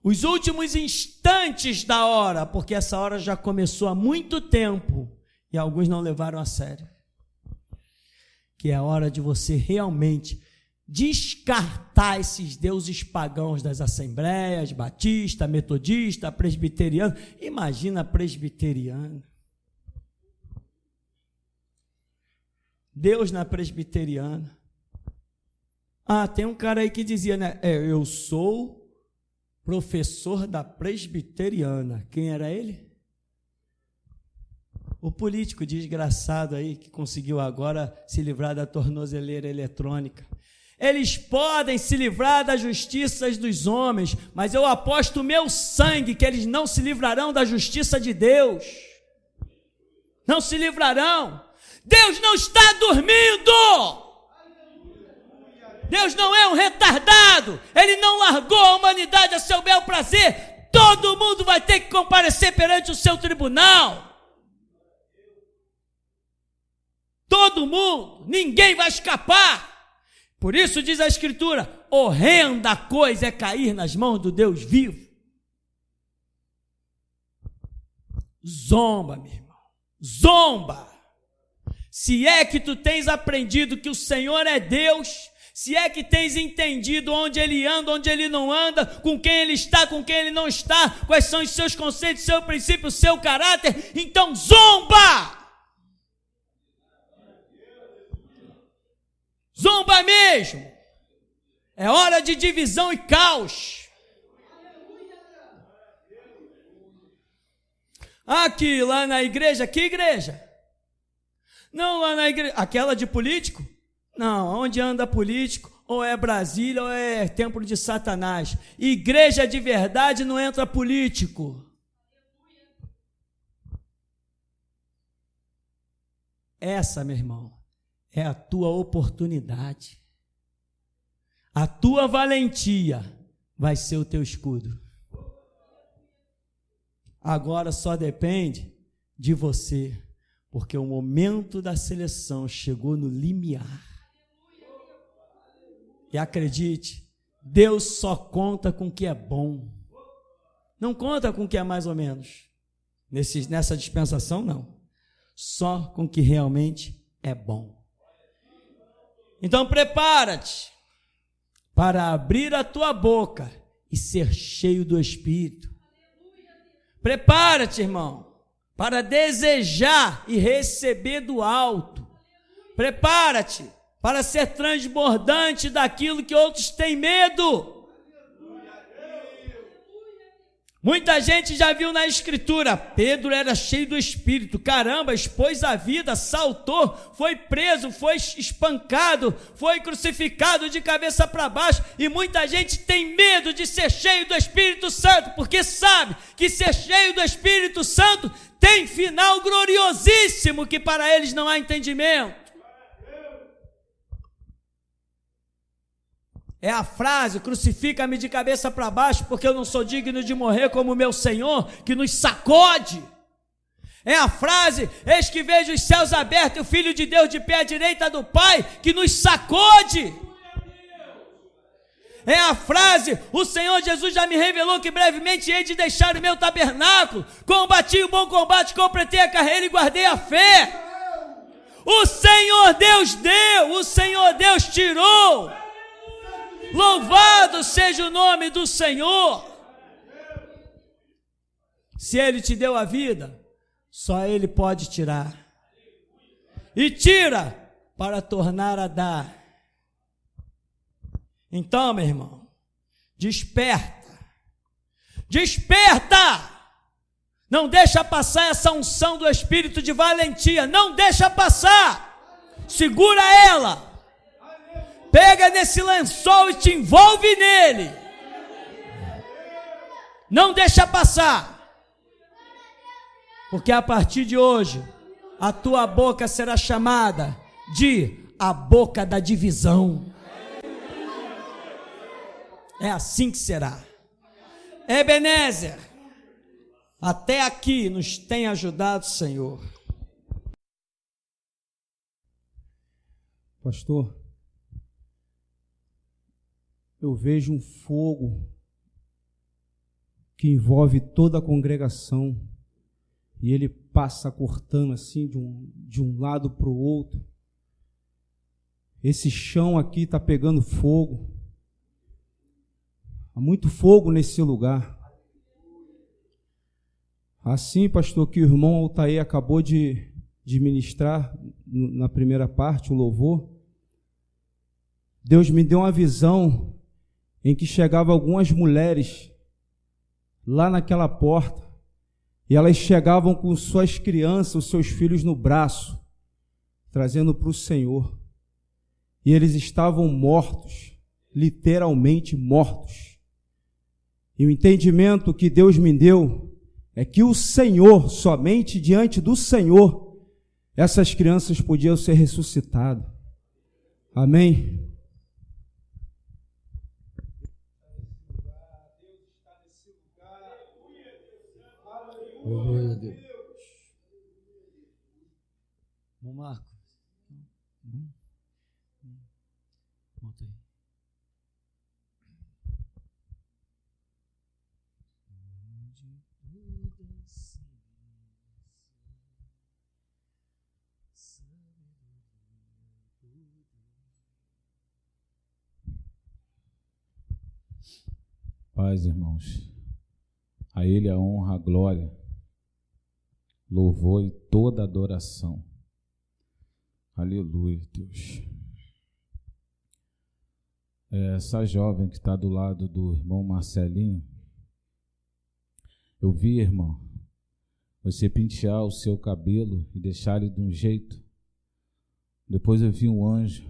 Os últimos instantes da hora, porque essa hora já começou há muito tempo e alguns não levaram a sério. Que é a hora de você realmente descartar esses deuses pagãos das assembleias, batista, metodista, presbiteriano. Imagina presbiteriano. Deus na presbiteriana. Ah, tem um cara aí que dizia, né? Eu sou professor da presbiteriana. Quem era ele? O político desgraçado aí que conseguiu agora se livrar da tornozeleira eletrônica. Eles podem se livrar das justiças dos homens, mas eu aposto o meu sangue que eles não se livrarão da justiça de Deus. Não se livrarão. Deus não está dormindo. Deus não é um retardado. Ele não largou a humanidade a seu bel prazer. Todo mundo vai ter que comparecer perante o seu tribunal. Todo mundo. Ninguém vai escapar. Por isso diz a Escritura, horrenda coisa é cair nas mãos do Deus vivo. Zomba, meu irmão, zomba. Se é que tu tens aprendido que o Senhor é Deus, se é que tens entendido onde Ele anda, onde Ele não anda, com quem Ele está, com quem Ele não está, quais são os seus conceitos, seu princípio, o seu caráter, então zomba! Zomba mesmo. É hora de divisão e caos. Aqui, lá na igreja, que igreja? Não, lá na igreja, aquela de político? Não, onde anda político, ou é Brasília, ou é templo de Satanás. Igreja de verdade não entra político. Essa, meu irmão, é a tua oportunidade. A tua valentia vai ser o teu escudo. Agora só depende de você, porque o momento da seleção chegou no limiar. E acredite, Deus só conta com o que é bom. Não conta com o que é mais ou menos. Nessa dispensação, não. Só com o que realmente é bom. Então prepara-te para abrir a tua boca e ser cheio do Espírito. Prepara-te, irmão, para desejar e receber do alto. Prepara-te para ser transbordante daquilo que outros têm medo. Muita gente já viu na Escritura, Pedro era cheio do Espírito, caramba, expôs a vida, saltou, foi preso, foi espancado, foi crucificado de cabeça para baixo, e muita gente tem medo de ser cheio do Espírito Santo, porque sabe que ser cheio do Espírito Santo tem final gloriosíssimo, que para eles não há entendimento. É a frase, crucifica-me de cabeça para baixo, porque eu não sou digno de morrer como meu Senhor, que nos sacode. É a frase, eis que vejo os céus abertos e o Filho de Deus de pé à direita do Pai, que nos sacode. É a frase: o Senhor Jesus já me revelou que brevemente hei de deixar o meu tabernáculo. Combati o bom combate, completei a carreira e guardei a fé. O Senhor Deus deu, o Senhor Deus tirou. Louvado seja o nome do Senhor. Se Ele te deu a vida, só Ele pode tirar. E tira para tornar a dar. Então, meu irmão, desperta. Desperta! Não deixa passar essa unção do Espírito de valentia. Não deixa passar. Segura ela. Pega nesse lençol e te envolve nele. Não deixa passar. Porque a partir de hoje, a tua boca será chamada de a boca da divisão. É assim que será. Ebenezer, até aqui nos tem ajudado, Senhor. Pastor, eu vejo um fogo que envolve toda a congregação e ele passa cortando assim de um lado para o outro. Esse chão aqui está pegando fogo. Há muito fogo nesse lugar. Assim, pastor, que o irmão Altair acabou de ministrar na primeira parte, o louvor, Deus me deu uma visão em que chegavam algumas mulheres lá naquela porta e elas chegavam com suas crianças, os seus filhos no braço, trazendo para o Senhor. E eles estavam mortos, literalmente mortos. E o entendimento que Deus me deu é que o Senhor, somente diante do Senhor, essas crianças podiam ser ressuscitadas. Amém? Glória a Deus. Bom, Marco. Volta aí. Paz, irmãos. A Ele a honra, a glória, louvor e toda adoração. Aleluia, Deus. Essa jovem que está do lado do irmão Marcelinho, eu vi, irmão, você pentear o seu cabelo e deixar ele de um jeito. Depois eu vi um anjo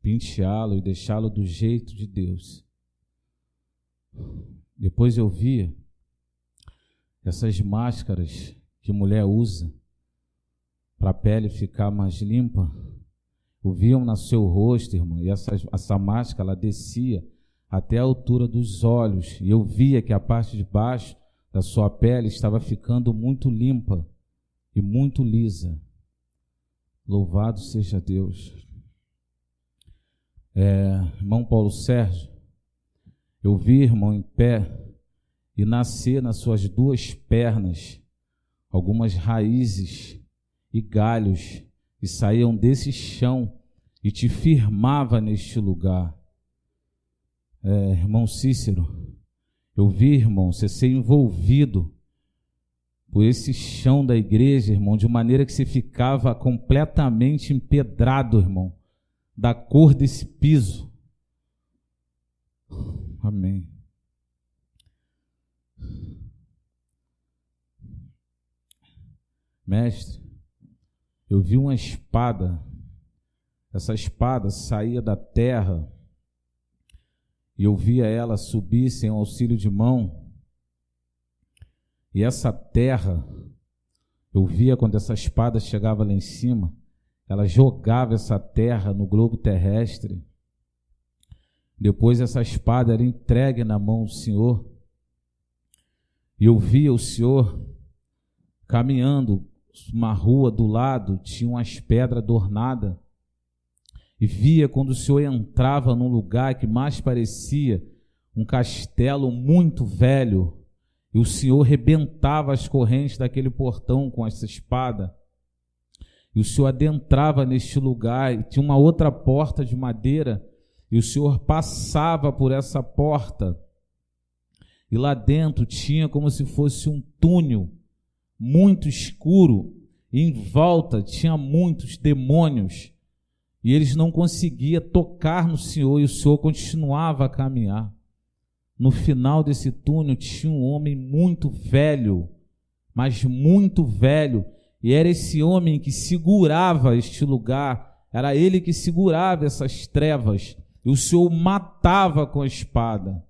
penteá-lo e deixá-lo do jeito de Deus. Depois eu via essas máscaras que mulher usa para a pele ficar mais limpa. Eu via no seu rosto, irmão, e essa máscara ela descia até a altura dos olhos, e eu via que a parte de baixo da sua pele estava ficando muito limpa e muito lisa. Louvado seja Deus. Irmão Paulo Sérgio, eu vi, irmão, em pé e nascer nas suas duas pernas algumas raízes e galhos que saíam desse chão e te firmava neste lugar. Irmão Cícero, eu vi, irmão, você ser envolvido por esse chão da igreja, irmão, de maneira que você ficava completamente empedrado, irmão, da cor desse piso. Amém. Mestre, eu vi uma espada. Essa espada saía da terra e eu via ela subir sem auxílio de mão. E essa terra, eu via quando essa espada chegava lá em cima, ela jogava essa terra no globo terrestre. Depois essa espada era entregue na mão do Senhor. E eu via o Senhor caminhando uma rua do lado, tinha umas pedras adornadas. e via quando o Senhor entrava num lugar que mais parecia um castelo muito velho, e o Senhor rebentava as correntes daquele portão com essa espada, e o Senhor adentrava neste lugar, e tinha uma outra porta de madeira, e o Senhor passava por essa porta, e lá dentro tinha como se fosse um túnel muito escuro, e em volta tinha muitos demônios, e eles não conseguiam tocar no Senhor, e o Senhor continuava a caminhar. No final desse túnel tinha um homem muito velho, mas muito velho, e era esse homem que segurava este lugar, era ele que segurava essas trevas, e o Senhor matava com a espada,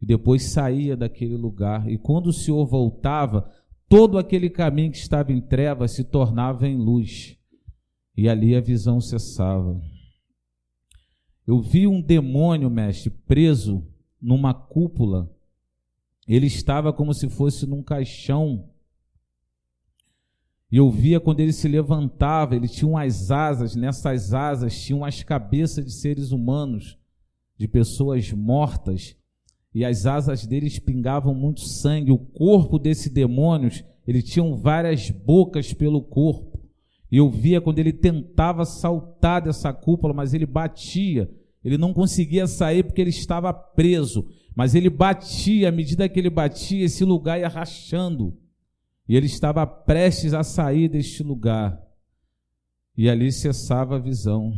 e depois saía daquele lugar, e quando o Senhor voltava, todo aquele caminho que estava em trevas se tornava em luz, e ali a visão cessava. Eu vi um demônio, mestre, preso numa cúpula. Ele estava como se fosse num caixão, e eu via quando ele se levantava, ele tinha umas asas, nessas asas tinham as cabeças de seres humanos, de pessoas mortas, e as asas dele espingavam muito sangue. O corpo desse demônio, ele tinha várias bocas pelo corpo, e eu via quando ele tentava saltar dessa cúpula, mas ele batia, ele não conseguia sair porque ele estava preso, mas ele batia, à medida que ele batia, esse lugar ia rachando, e ele estava prestes a sair deste lugar, e ali cessava a visão.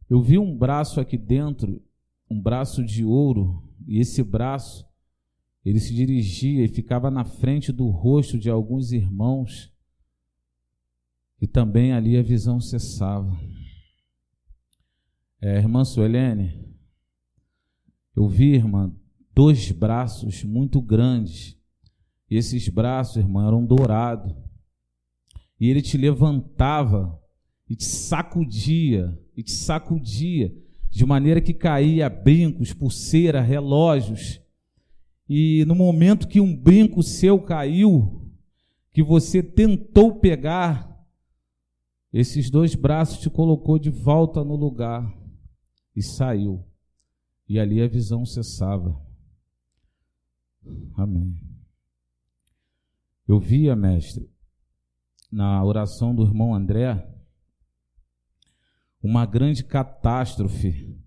Eu vi um braço aqui dentro, um braço de ouro, e esse braço, ele se dirigia e ficava na frente do rosto de alguns irmãos, e também ali a visão cessava. Irmã Suelene, eu vi, irmã, 2 braços muito grandes, e esses braços, irmã, eram dourados, e ele te levantava e te sacudia, de maneira que caía brincos, pulseira, relógios, e no momento que um brinco seu caiu, que você tentou pegar, esses 2 braços te colocou de volta no lugar e saiu, e ali a visão cessava. Amém. Eu via, mestre, na oração do irmão André, uma grande catástrofe,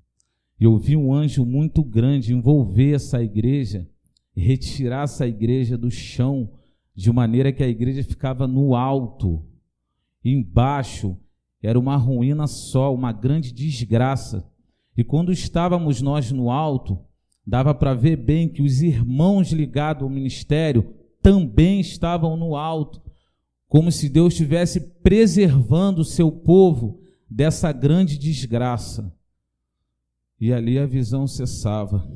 e eu vi um anjo muito grande envolver essa igreja, retirar essa igreja do chão, de maneira que a igreja ficava no alto, e embaixo era uma ruína só, uma grande desgraça. E quando estávamos nós no alto, dava para ver bem que os irmãos ligados ao ministério também estavam no alto, como se Deus estivesse preservando o seu povo dessa grande desgraça. E ali a visão cessava.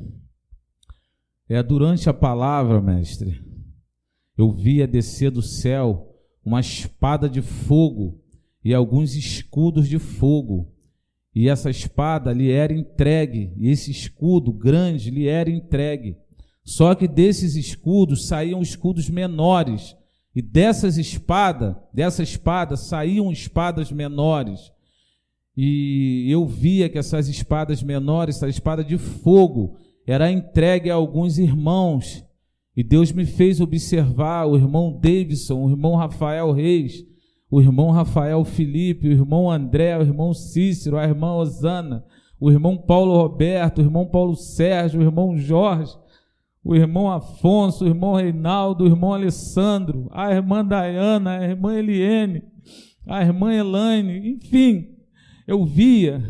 Durante a palavra, mestre, eu via descer do céu uma espada de fogo e alguns escudos de fogo, e essa espada lhe era entregue, e esse escudo grande lhe era entregue. Só que desses escudos saíam escudos menores, e dessa espada saíam espadas menores. E eu via que essas espadas menores, essa espada de fogo, era entregue a alguns irmãos. E Deus me fez observar o irmão Davidson, o irmão Rafael Reis, o irmão Rafael Felipe, o irmão André, o irmão Cícero, a irmã Osana, o irmão Paulo Roberto, o irmão Paulo Sérgio, o irmão Jorge, o irmão Afonso, o irmão Reinaldo, o irmão Alessandro, a irmã Dayana, a irmã Eliene, a irmã Elaine, enfim, eu via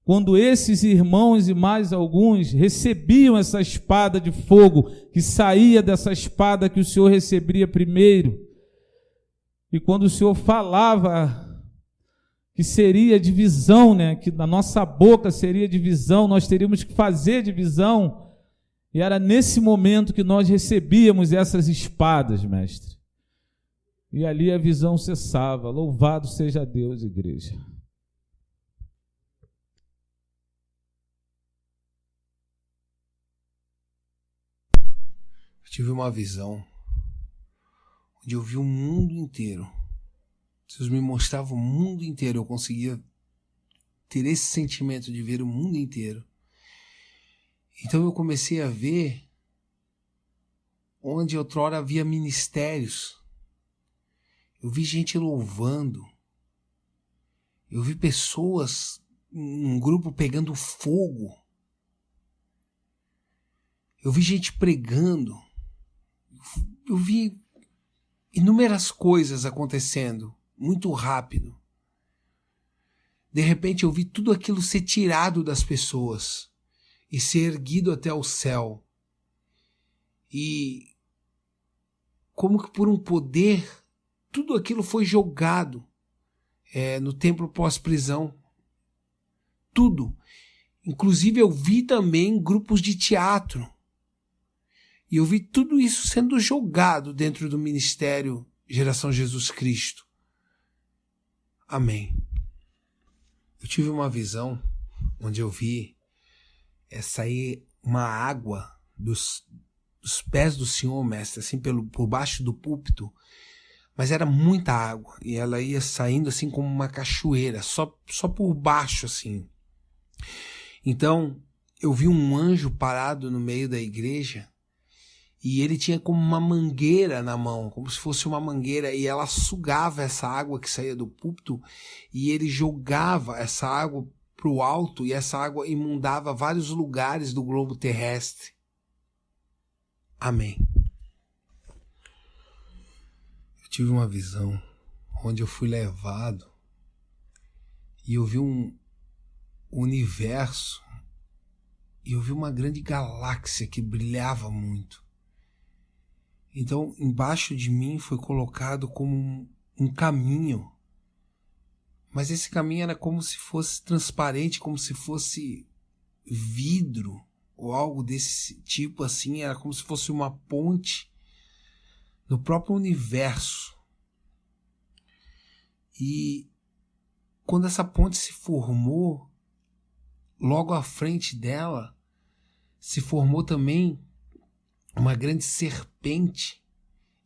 quando esses irmãos e mais alguns recebiam essa espada de fogo, que saía dessa espada que o Senhor recebia primeiro, e quando o Senhor falava que seria divisão, que na nossa boca seria divisão, nós teríamos que fazer divisão, e era nesse momento que nós recebíamos essas espadas, mestre. E ali a visão cessava. Louvado seja Deus, igreja. Eu tive uma visão onde eu vi o mundo inteiro. Deus me mostrava o mundo inteiro. Eu conseguia ter esse sentimento de ver o mundo inteiro. Então eu comecei a ver onde outrora havia ministérios. Eu vi gente louvando. Eu vi pessoas, um grupo pegando fogo. Eu vi gente pregando. Eu vi inúmeras coisas acontecendo muito rápido. De repente eu vi tudo aquilo ser tirado das pessoas e ser erguido até o céu. E como que por um poder, tudo aquilo foi jogado no templo pós-prisão. Tudo. Inclusive eu vi também grupos de teatro. E eu vi tudo isso sendo jogado dentro do ministério Geração Jesus Cristo. Amém. Eu tive uma visão onde eu vi sair uma água dos pés do Senhor, mestre, assim, por baixo do púlpito. Mas era muita água. E ela ia saindo assim como uma cachoeira, só por baixo, assim. Então, eu vi um anjo parado no meio da igreja. E ele tinha como uma mangueira na mão, como se fosse uma mangueira, e ela sugava essa água que saía do púlpito, e ele jogava essa água para o alto, e essa água inundava vários lugares do globo terrestre. Amém. Eu tive uma visão onde eu fui levado, e eu vi um universo, e eu vi uma grande galáxia que brilhava muito. Então, embaixo de mim foi colocado como um caminho. Mas esse caminho era como se fosse transparente, como se fosse vidro, ou algo desse tipo assim. Era como se fosse uma ponte no próprio universo. E quando essa ponte se formou, logo à frente dela, se formou também uma grande serpente,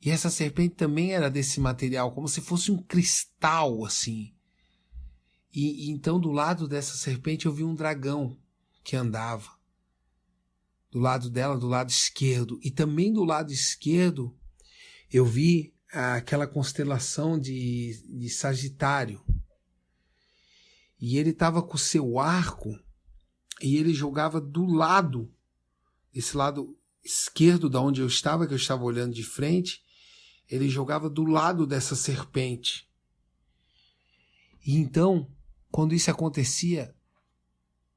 e essa serpente também era desse material, como se fosse um cristal assim. E então do lado dessa serpente eu vi um dragão que andava do lado dela, do lado esquerdo, e também do lado esquerdo eu vi aquela constelação de Sagitário, e ele estava com o seu arco e ele jogava do lado, esse lado esquerdo da onde eu estava, que eu estava olhando de frente, ele jogava do lado dessa serpente. E então, quando isso acontecia,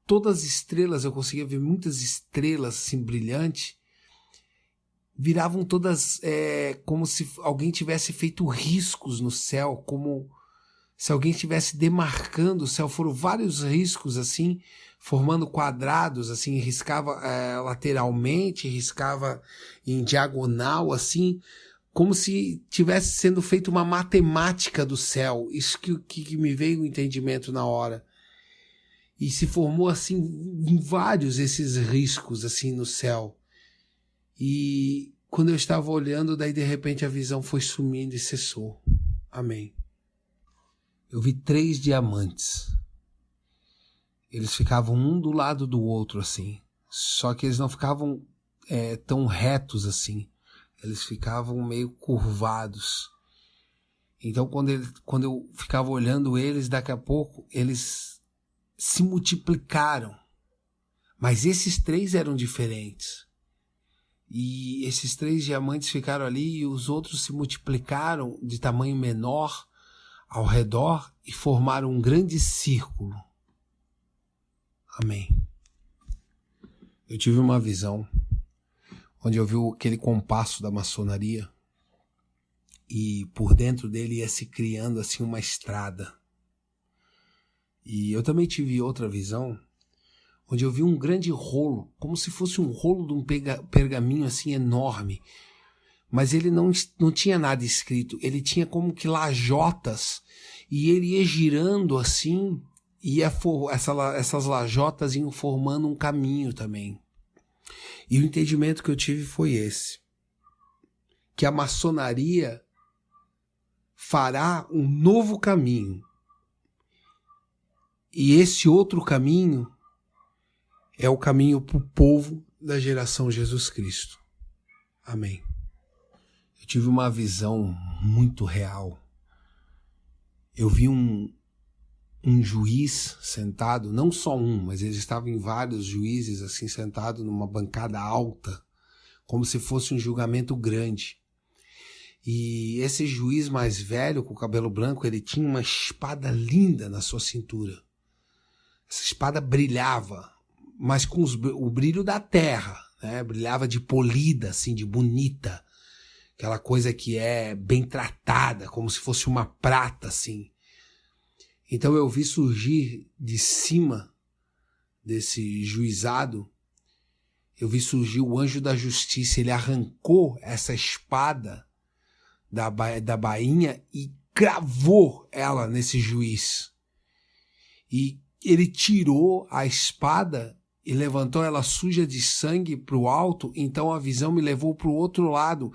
todas as estrelas, eu conseguia ver muitas estrelas assim brilhantes, viravam todas como se alguém tivesse feito riscos no céu, como se alguém estivesse demarcando o céu. Foram vários riscos assim, formando quadrados, assim, riscava lateralmente, riscava em diagonal, assim, como se tivesse sendo feita uma matemática do céu. Isso que me veio o entendimento na hora. E se formou, assim, em vários esses riscos, assim, no céu. E quando eu estava olhando, daí de repente a visão foi sumindo e cessou. Amém. Eu vi 3 diamantes. Eles ficavam um do lado do outro, assim. Só que eles não ficavam tão retos, assim. Eles ficavam meio curvados. Então, quando eu ficava olhando eles, daqui a pouco, eles se multiplicaram. Mas esses 3 eram diferentes. E esses 3 diamantes ficaram ali e os outros se multiplicaram de tamanho menor ao redor e formaram um grande círculo. Amém. Eu tive uma visão onde eu vi aquele compasso da maçonaria e por dentro dele ia se criando assim uma estrada. E eu também tive outra visão onde eu vi um grande rolo, como se fosse um rolo de um pergaminho assim enorme. Mas ele não tinha nada escrito, ele tinha como que lajotas, e ele ia girando assim, e essas lajotas iam formando um caminho também. E o entendimento que eu tive foi esse, que a maçonaria fará um novo caminho, E esse outro caminho é o caminho para o povo da geração Jesus Cristo. Amém. Eu tive uma visão muito real. Eu vi um juiz sentado, não só um, mas eles estavam em vários juízes assim sentados numa bancada alta, como se fosse um julgamento grande. E esse juiz mais velho, com o cabelo branco, ele tinha uma espada linda na sua cintura. Essa espada brilhava, mas com o brilho da terra, né? Brilhava de polida, assim, de bonita. Aquela coisa que é bem tratada, como se fosse uma prata, assim. Então eu vi surgir de cima desse juizado, eu vi surgir o anjo da justiça. Ele arrancou essa espada da bainha e cravou ela nesse juiz. E ele tirou a espada e levantou ela suja de sangue para o alto. Então a visão me levou para o outro lado.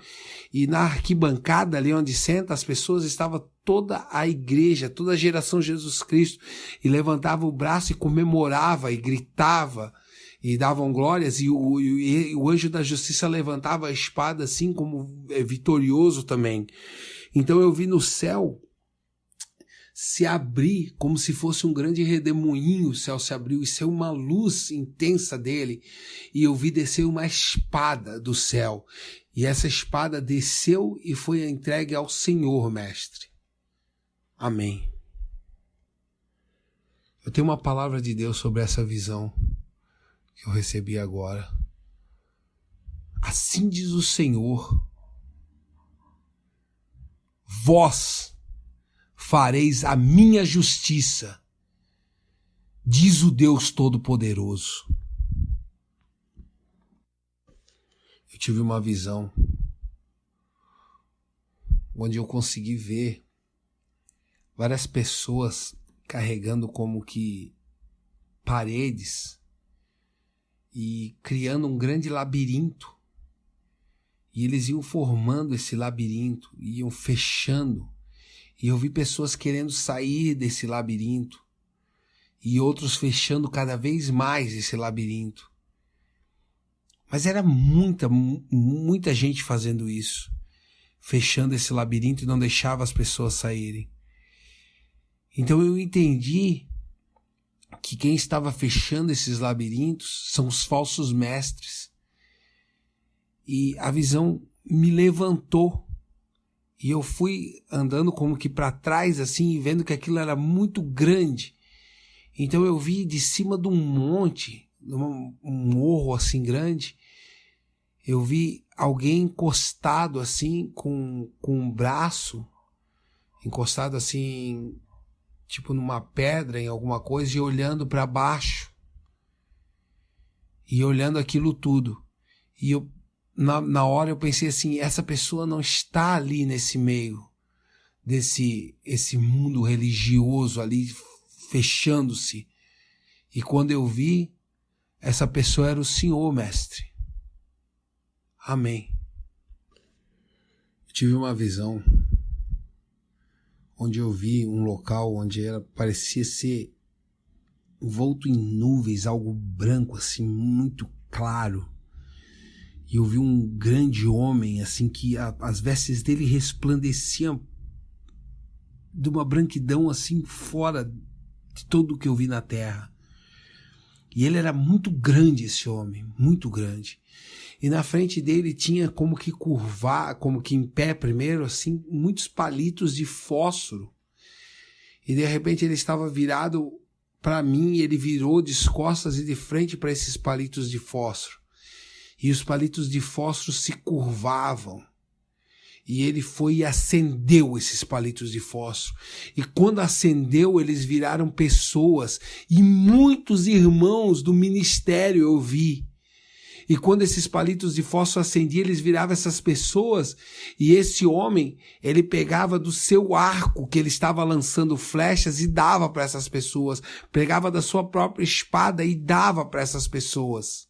E na arquibancada, ali onde senta as pessoas, estava toda a igreja, toda a geração Jesus Cristo. E levantava o braço e comemorava e gritava e davam glórias. E o anjo da justiça levantava a espada assim como vitorioso também. Então eu vi no céu se abrir como se fosse um grande redemoinho. O céu se abriu e saiu uma luz intensa dele, e eu vi descer uma espada do céu, e essa espada desceu e foi entregue ao Senhor, mestre. Amém. Eu tenho uma palavra de Deus sobre essa visão que eu recebi agora. Assim diz o Senhor: vós fareis a minha justiça, diz o Deus Todo-Poderoso. Eu tive uma visão onde eu consegui ver várias pessoas carregando como que paredes e criando um grande labirinto. E eles iam formando esse labirinto, iam fechando. E eu vi pessoas querendo sair desse labirinto e outros fechando cada vez mais esse labirinto. Mas era muita gente fazendo isso, fechando esse labirinto e não deixava as pessoas saírem. Então eu entendi que quem estava fechando esses labirintos são os falsos mestres. E a visão me levantou. E eu fui andando como que para trás assim, e vendo que aquilo era muito grande. Então eu vi de cima de um monte, um morro assim grande, eu vi alguém encostado assim, com um braço, encostado assim, tipo numa pedra, em alguma coisa, e olhando para baixo. E olhando aquilo tudo. E eu Na hora eu pensei assim, essa pessoa não está ali nesse meio esse mundo religioso ali fechando-se. E quando eu vi, essa pessoa era o Senhor, mestre. Amém. Eu tive uma visão onde eu vi um local onde parecia ser envolto em nuvens, algo branco assim, muito claro. E eu vi um grande homem, assim, que as vestes dele resplandeciam de uma branquidão, assim, fora de tudo o que eu vi na terra. E ele era muito grande, esse homem, muito grande. E na frente dele tinha como que curvar, como que em pé primeiro, assim, muitos palitos de fósforo. E de repente ele estava virado para mim, e ele virou de costas e de frente para esses palitos de fósforo. E os palitos de fósforo se curvavam. E ele foi e acendeu esses palitos de fósforo. E quando acendeu, eles viraram pessoas. E muitos irmãos do ministério eu vi. E quando esses palitos de fósforo acendiam, eles viravam essas pessoas. E esse homem, ele pegava do seu arco, que ele estava lançando flechas, e dava para essas pessoas. Pegava da sua própria espada e dava para essas pessoas.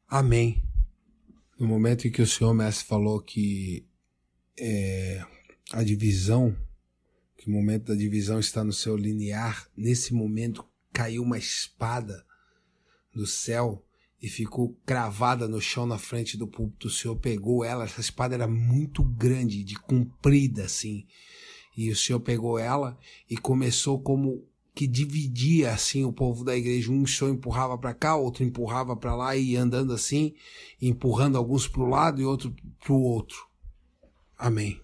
Amém. No momento em que o Senhor Mestre falou que a divisão, que que o momento da divisão está no seu linear. Nesse momento caiu uma espada do céu e ficou cravada no chão na frente do púlpito. O Senhor pegou ela, essa espada era muito grande, de comprida assim, e o Senhor pegou ela e começou como que dividia assim o povo da igreja. Um Senhor empurrava para cá, outro empurrava para lá, e ia andando assim, empurrando alguns para o lado e outro para o outro. Amém.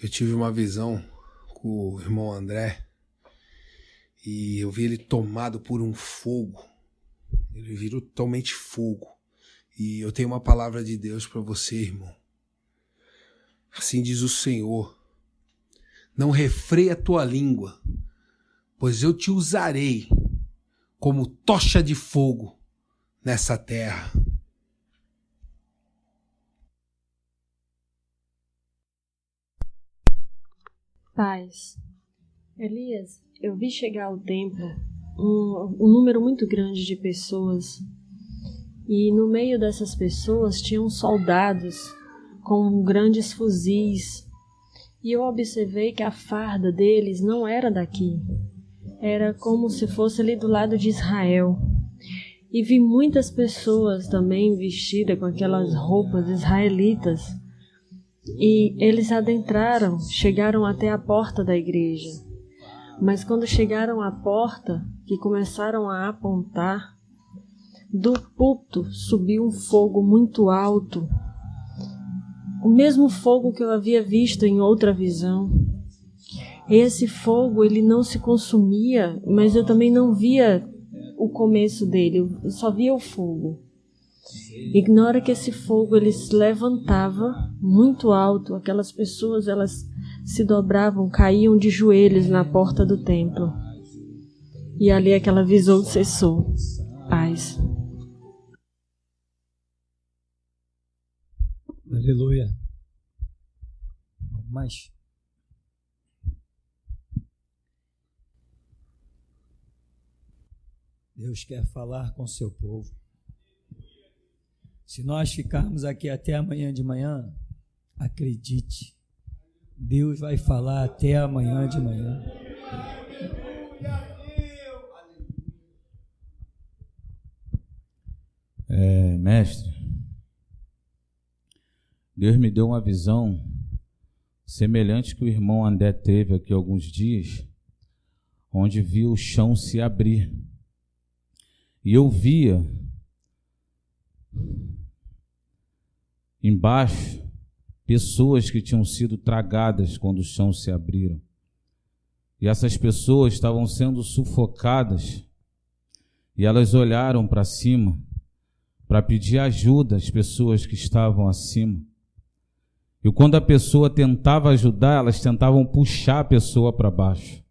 Eu tive uma visão com o irmão André e eu vi ele tomado por um fogo. Ele virou totalmente fogo. E eu tenho uma palavra de Deus para você, irmão. Assim diz o Senhor: não refreia a tua língua, pois eu te usarei como tocha de fogo nessa terra. Paz. Elias, eu vi chegar ao templo um número muito grande de pessoas, e no meio dessas pessoas tinham soldados com grandes fuzis, e eu observei que a farda deles não era daqui, era como se fosse ali do lado de Israel, e vi muitas pessoas também vestidas com aquelas roupas israelitas, e eles adentraram, chegaram até a porta da igreja. Mas quando chegaram à porta, que começaram a apontar, do púlpito subiu um fogo muito alto, o mesmo fogo que eu havia visto em outra visão. Esse fogo, ele não se consumia, mas eu também não via o começo dele, eu só via o fogo. E na hora que esse fogo ele se levantava muito alto, aquelas pessoas elas se dobravam, caíam de joelhos na porta do templo. E ali aquela visão cessou. Paz. Aleluia. Mas Deus quer falar com o seu povo. Se nós ficarmos aqui até amanhã de manhã, acredite, Deus vai falar até amanhã de manhã. Mestre, Deus me deu uma visão semelhante que o irmão André teve aqui alguns dias, onde viu o chão se abrir. E eu via embaixo pessoas que tinham sido tragadas quando os chãos se abriram. E essas pessoas estavam sendo sufocadas, e elas olharam para cima para pedir ajuda às pessoas que estavam acima. E quando a pessoa tentava ajudar, elas tentavam puxar a pessoa para baixo.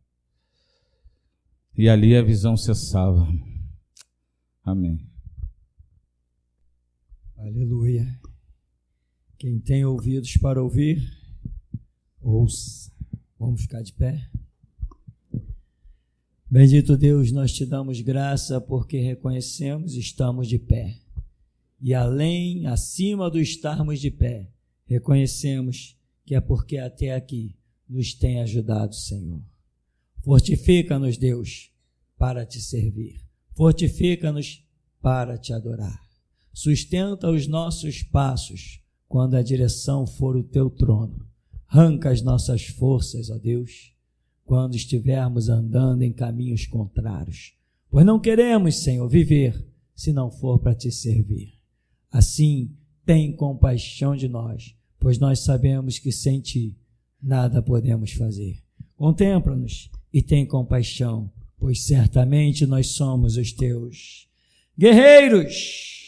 E ali a visão cessava. Amém. Aleluia. Quem tem ouvidos para ouvir, ouça. Vamos ficar de pé. Bendito Deus, nós te damos graça porque reconhecemos e estamos de pé. E além, acima do estarmos de pé, reconhecemos que é porque até aqui nos tem ajudado, Senhor. Fortifica-nos, Deus, para te servir. Fortifica-nos para te adorar. Sustenta os nossos passos quando a direção for o teu trono. Arranca as nossas forças, ó Deus, quando estivermos andando em caminhos contrários. Pois não queremos, Senhor, viver se não for para te servir. Assim, tem compaixão de nós, pois nós sabemos que sem ti nada podemos fazer. Contempla-nos e tem compaixão, pois certamente nós somos os teus guerreiros.